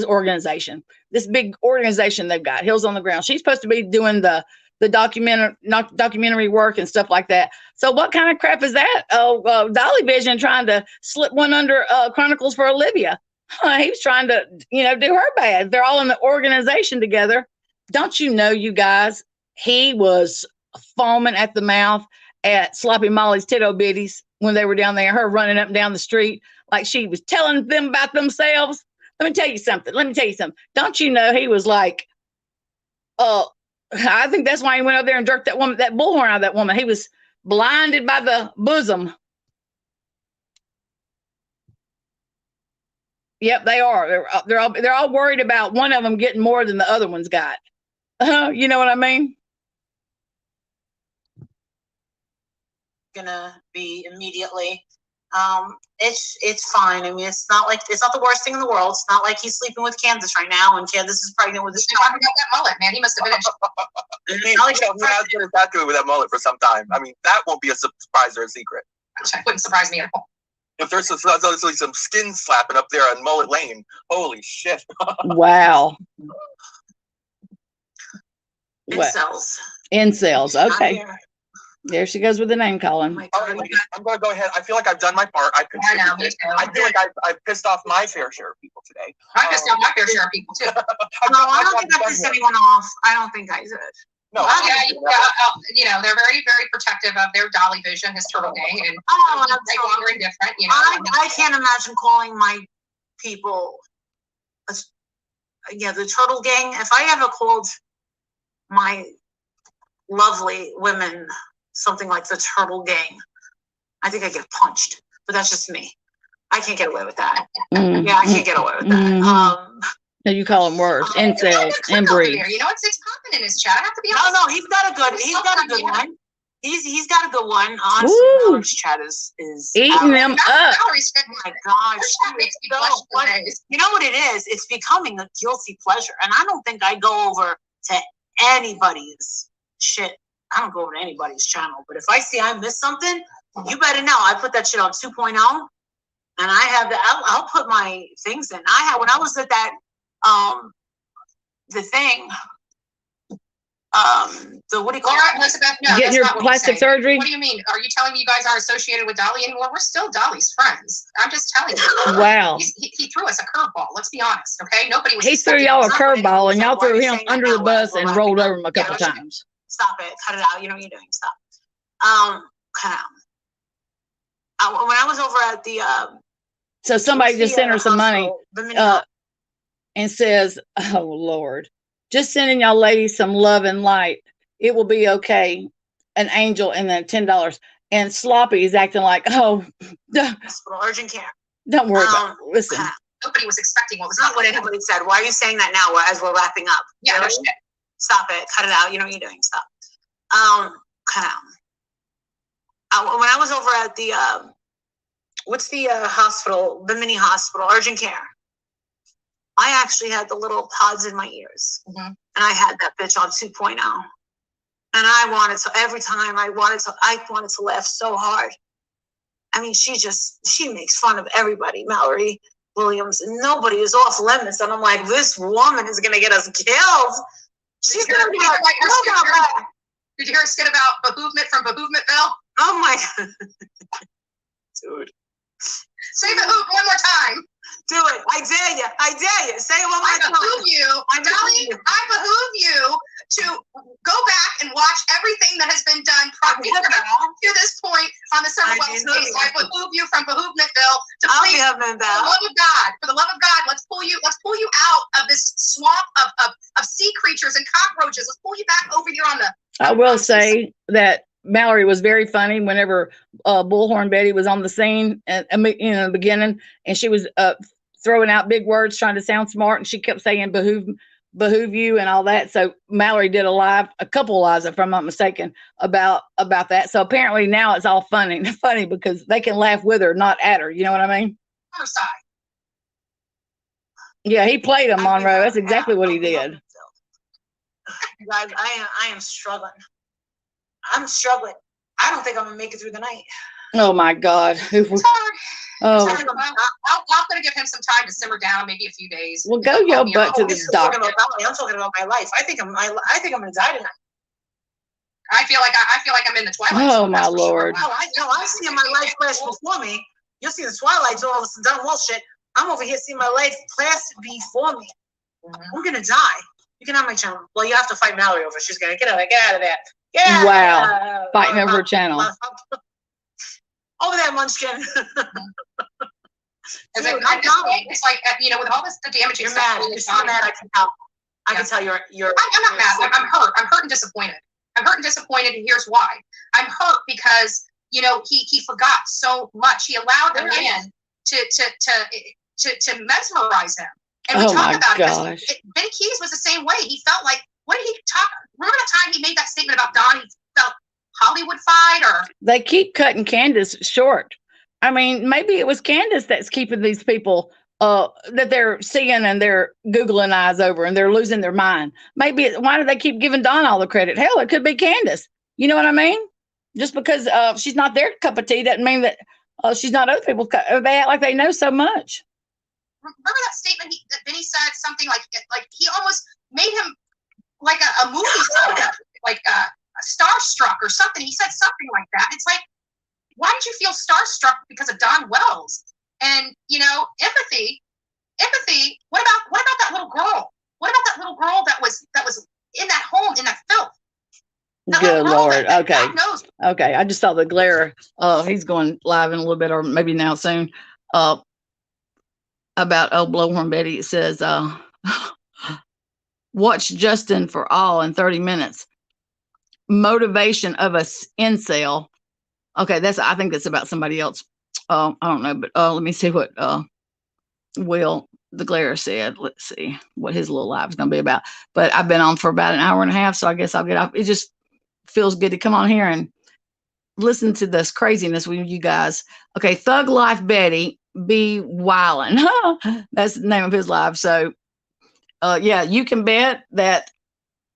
organization, this big organization they've got, Hills on the Ground. She's supposed to be doing the documentary work and stuff like that. So what kind of crap is that? Dolly Vision trying to slip one under Chronicles for Olivia. He was trying to, do her bad. They're all in the organization together. Don't you know, you guys, he was foaming at the mouth at Sloppy Molly's Titto Bitties when they were down there, her running up and down the street like she was telling them about themselves. Let me tell you something. Don't you know he was like, I think that's why he went over there and jerked that bullhorn out of that woman. He was blinded by the bosom. Yep, they are. They're all worried about one of them getting more than the other one's got. You know what I mean? Gonna be immediately. It's fine. I mean, it's not the worst thing in the world. It's not like he's sleeping with Candace right now, and Candace is pregnant with his He's talking about that mullet, man. He must have been. I mean, how good is that doing with that mullet for some time? I mean, that won't be a surprise or a secret. That wouldn't surprise me at all. If there's some skin slapping up there on Mullet Lane, holy shit! Wow. Incels. Incels. Okay. There she goes with the name calling. All right, ladies, I'm going to go ahead. I feel like I've done my part. I know, me too. I feel like I've pissed off my fair share of people today. I pissed off my fair share of people too. No, I don't think I pissed anyone off. I don't think I did. No. Yeah, they're very, very protective of their Dolly vision, his turtle gang, and no longer indifferent. I can't imagine calling my people, the turtle gang. If I ever called my lovely women something like the turtle gang, I think I'd get punched. But that's just me. I can't get away with that. Mm-hmm. Yeah, I can't get away with that. Mm-hmm. No, you call them worse. Incels, inbreeds. It's popping in his chat. I have to be honest. No, he's got a good one. He's got a good one. Honestly, Mallory's chat is eating them up. Oh my gosh. You know what it is? It's becoming a guilty pleasure. And I don't think I go over to anybody's shit. I don't go over to anybody's channel. But if I see I missed something, you better know. I put that shit on 2.0. And I have I'll put my things in. When I was at that the thing, what do you call it? Elizabeth, no, getting your plastic surgery. What do you mean? Are you telling me you guys aren't associated with Dolly anymore? We're still Dolly's friends. I'm just telling you. Wow. He threw us a curveball. Let's be honest, okay? Nobody was. He threw y'all a curveball, and y'all threw him under the bus and rolled over him a couple times. Stop it. Cut it out. You know what you're doing. Stop. Cut out. When I was over at the so somebody just sent her some money and says, oh Lord, just sending y'all ladies some love and light. It will be okay. An angel, and then $10. And Sloppy is acting like, oh, hospital urgent care. Don't worry about it. Listen. Nobody was expecting what was not what anybody said. Why are you saying that now as we're wrapping up? Yeah, no shit. Stop it. Cut it out. You know what you're doing. Stop. Cut out. When I was over at the what's the hospital, the mini hospital, urgent care, I actually had the little pods in my ears. Mm-hmm. And I had that bitch on 2.0. And I wanted to, every time I wanted to laugh so hard. I mean, she makes fun of everybody, Mallory Williams, and nobody is off limits. And I'm like, this woman is going to get us killed. She's going to be like, did you hear a skit about behoovement from Behoovementville? Oh my God. Dude. Say behoove one more time. Do it. I dare you. Say it one more time. I behoove you. Dolly, I behoove you to go back and watch everything that has been done to this point on the Summer Wells case. I behoove you from Behoovementville to please, for the love of God, let's pull you out of this swamp of sea creatures and cockroaches. Let's pull you back over here on the. I will say that Mallory was very funny whenever Bullhorn Betty was on the scene in the beginning, and she was throwing out big words trying to sound smart, and she kept saying behoove you and all that. So Mallory did a couple lives, if I'm not mistaken, about that. So apparently now it's all funny because they can laugh with her, not at her. You know what I mean? Her side. Yeah, he played a Monroe. That's exactly what he did. Guys, I am struggling. I'm struggling. I don't think I'm gonna make it through the night. Oh my God. It's hard. Oh. I'm gonna give him some time to simmer down, maybe a few days. Well, go your butt to the doctor. I'm talking about my life. I think I'm gonna die tonight. I feel like I'm in the twilight. Oh my Lord. Sure. I see my life flash before me. You'll see the twilights, all this done wall shit. I'm over here seeing my life flash before me. Mm-hmm. I'm gonna die. You can have my channel. Well, you have to fight Mallory over. She's gonna get out of there. Yeah. Wow. Fighting over her channel. Over there, Munchkin. It's like, with all this, the damage. You're mad. You're so mad. I can tell. I can tell you're. I'm not mad. I'm hurt. I'm hurt and disappointed. And here's why. I'm hurt because he forgot so much. He allowed the man to mesmerize him. And we talk about it. Ben Keys was the same way. He felt like, what did he talk? Remember the time he made that statement about Donnie felt Hollywood-fied, or? They keep cutting Candace short. I mean, maybe it was Candace that's keeping these people that they're seeing and they're Googling eyes over and they're losing their mind. Maybe why do they keep giving Don all the credit? Hell, it could be Candace. You know what I mean? Just because she's not their cup of tea doesn't mean that she's not other people's. They act like they know so much. Remember that statement that Vinny said something like he almost made him like a movie star, like starstruck or something. He said something like that. It's like, why did you feel starstruck because of Don Wells? And empathy. What about that little girl? What about that little girl that was in that home in that filth? Good Lord. Okay. Okay. I just saw the glare. He's going live in a little bit, or maybe now soon. About old Blowhorn Betty. It says, watch Justin for all in 30 minutes. Motivation of a incel. Okay, I think that's about somebody else. I don't know, but let me see what Will the Glare said. Let's see what his little live is going to be about. But I've been on for about an hour and a half, so I guess I'll get off. It just feels good to come on here and listen to this craziness with you guys. Okay, Thug Life Betty be wildin'. That's the name of his live. So, yeah, you can bet that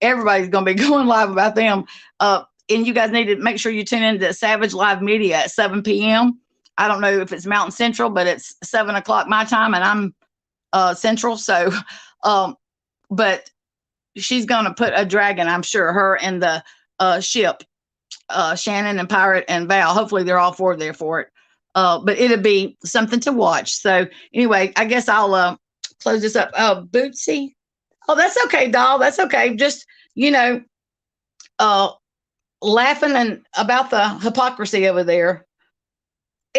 everybody's going to be going live about them. And you guys need to make sure you tune into Savage Live Media at 7 p.m. I don't know if it's Mountain Central, but it's 7 o'clock my time, and I'm Central. So, but she's going to put a dragon, I'm sure, her and the ship, Shannon and Pirate and Val. Hopefully they're all four there for it. But it'll be something to watch. So anyway, I guess I'll close this up. Bootsy. Oh, that's okay, doll. That's okay. Just, laughing and about the hypocrisy over there.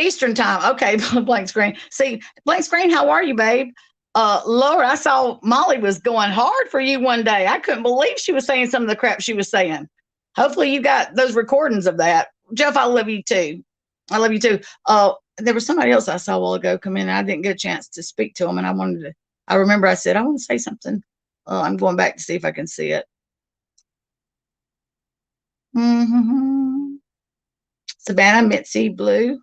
Eastern time. Okay, blank screen. See, blank screen, how are you, babe? Laura, I saw Molly was going hard for you one day. I couldn't believe she was saying some of the crap she was saying. Hopefully you got those recordings of that. Jeff, I love you too. I love you too. There was somebody else I saw a while ago come in and I didn't get a chance to speak to him, and I remember I said, I want to say something. I'm going back to see if I can see it. Mm-hmm. Savannah, Mitzi, Blue.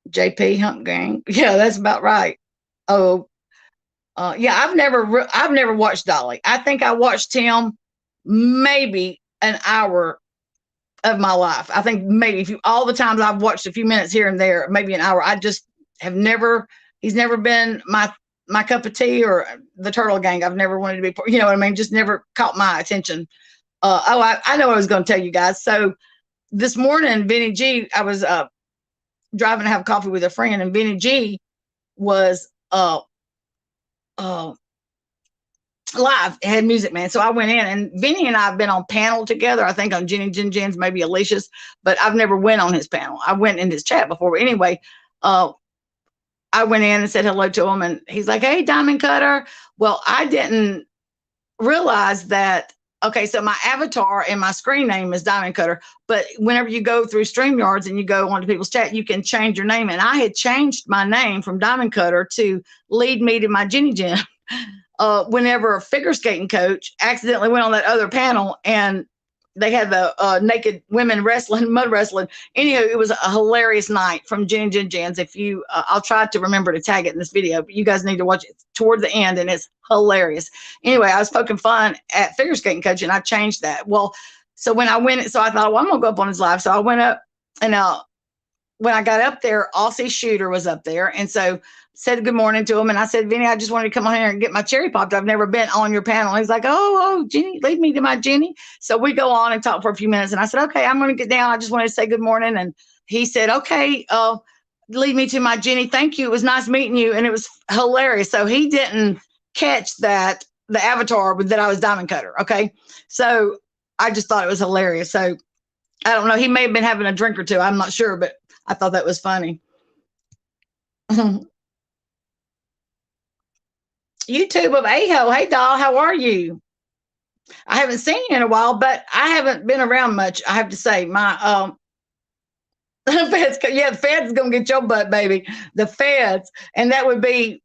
JP Hump Gang. Yeah, that's about right. Oh, yeah. I've never watched Dolly. I think I watched him maybe an hour of my life. I think maybe all the times I've watched a few minutes here and there, maybe an hour. I just have never. He's never been my cup of tea, or the Turtle Gang. I've never wanted to be. You know what I mean? Just never caught my attention. I know what I was going to tell you guys. So this morning, Vinny G, I was driving to have coffee with a friend, and Vinny G was live. It had Music Man. So I went in, and Vinny and I have been on panel together, I think on Jenny Jen Jen's, maybe Alicia's, but I've never went on his panel. I went in his chat before. But anyway, I went in and said hello to him, and he's like, hey, Diamond Cutter. Well, I didn't realize that. Okay, so my avatar and my screen name is Diamond Cutter, but whenever you go through StreamYards and you go onto people's chat, you can change your name. And I had changed my name from Diamond Cutter to lead me to my Jenny Jen. Whenever a figure skating coach accidentally went on that other panel and they had the naked women wrestling, mud wrestling. Anyhow, it was a hilarious night from Jenny Jen Jen's. If you, I'll try to remember to tag it in this video, but you guys need to watch it toward the end, and it's hilarious. Anyway, I was poking fun at figure skating coach, and I changed that. Well, so when I went, so I thought, well, I'm gonna go up on his live. So I went up, and when I got up there, Aussie Shooter was up there, and so said good morning to him, and I said, Vinny, I just wanted to come on here and get my cherry popped. I've never been on your panel. He's like, oh, Jenny, lead me to my Jenny. So we go on and talk for a few minutes, and I said, okay, I'm going to get down. I just wanted to say good morning. And he said, okay, lead me to my Jenny. Thank you. It was nice meeting you. And it was hilarious. So he didn't catch that, the avatar, that I was Diamond Cutter. Okay. So I just thought it was hilarious. So I don't know. He may have been having a drink or two. I'm not sure, but I thought that was funny. YouTube of Aho. Hey, doll, how are you? I haven't seen you in a while, but I haven't been around much, I have to say. My feds, yeah, the feds is gonna get your butt, baby. The feds, and that would be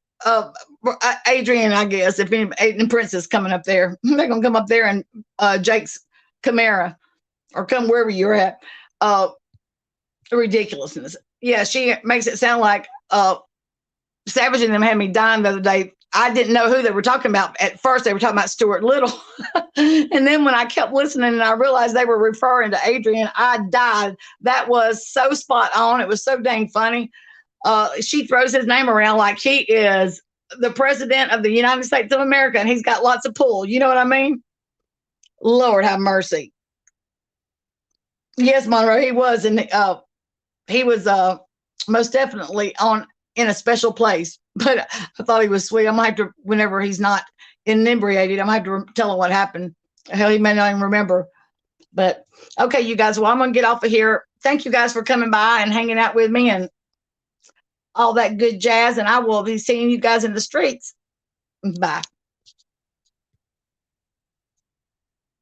Adrian, I guess, if any and Princess coming up there. They're gonna come up there and Jake's Camara, or come wherever you're at. ridiculousness. Yeah, she makes it sound like Savage and them had me dying the other day. I didn't know who they were talking about. At first, they were talking about Stuart Little. And then when I kept listening and I realized they were referring to Adrian, I died. That was so spot on. It was so dang funny. She throws his name around like he is the president of the United States of America and he's got lots of pull. You know what I mean? Lord have mercy. Yes, Monroe, he was. And he was most definitely in a special place. But I thought he was sweet. I might have to, whenever he's not inebriated, I might have to tell him what happened. Hell, he may not even remember. But okay, you guys, well, I'm going to get off of here. Thank you guys for coming by and hanging out with me and all that good jazz. And I will be seeing you guys in the streets. Bye.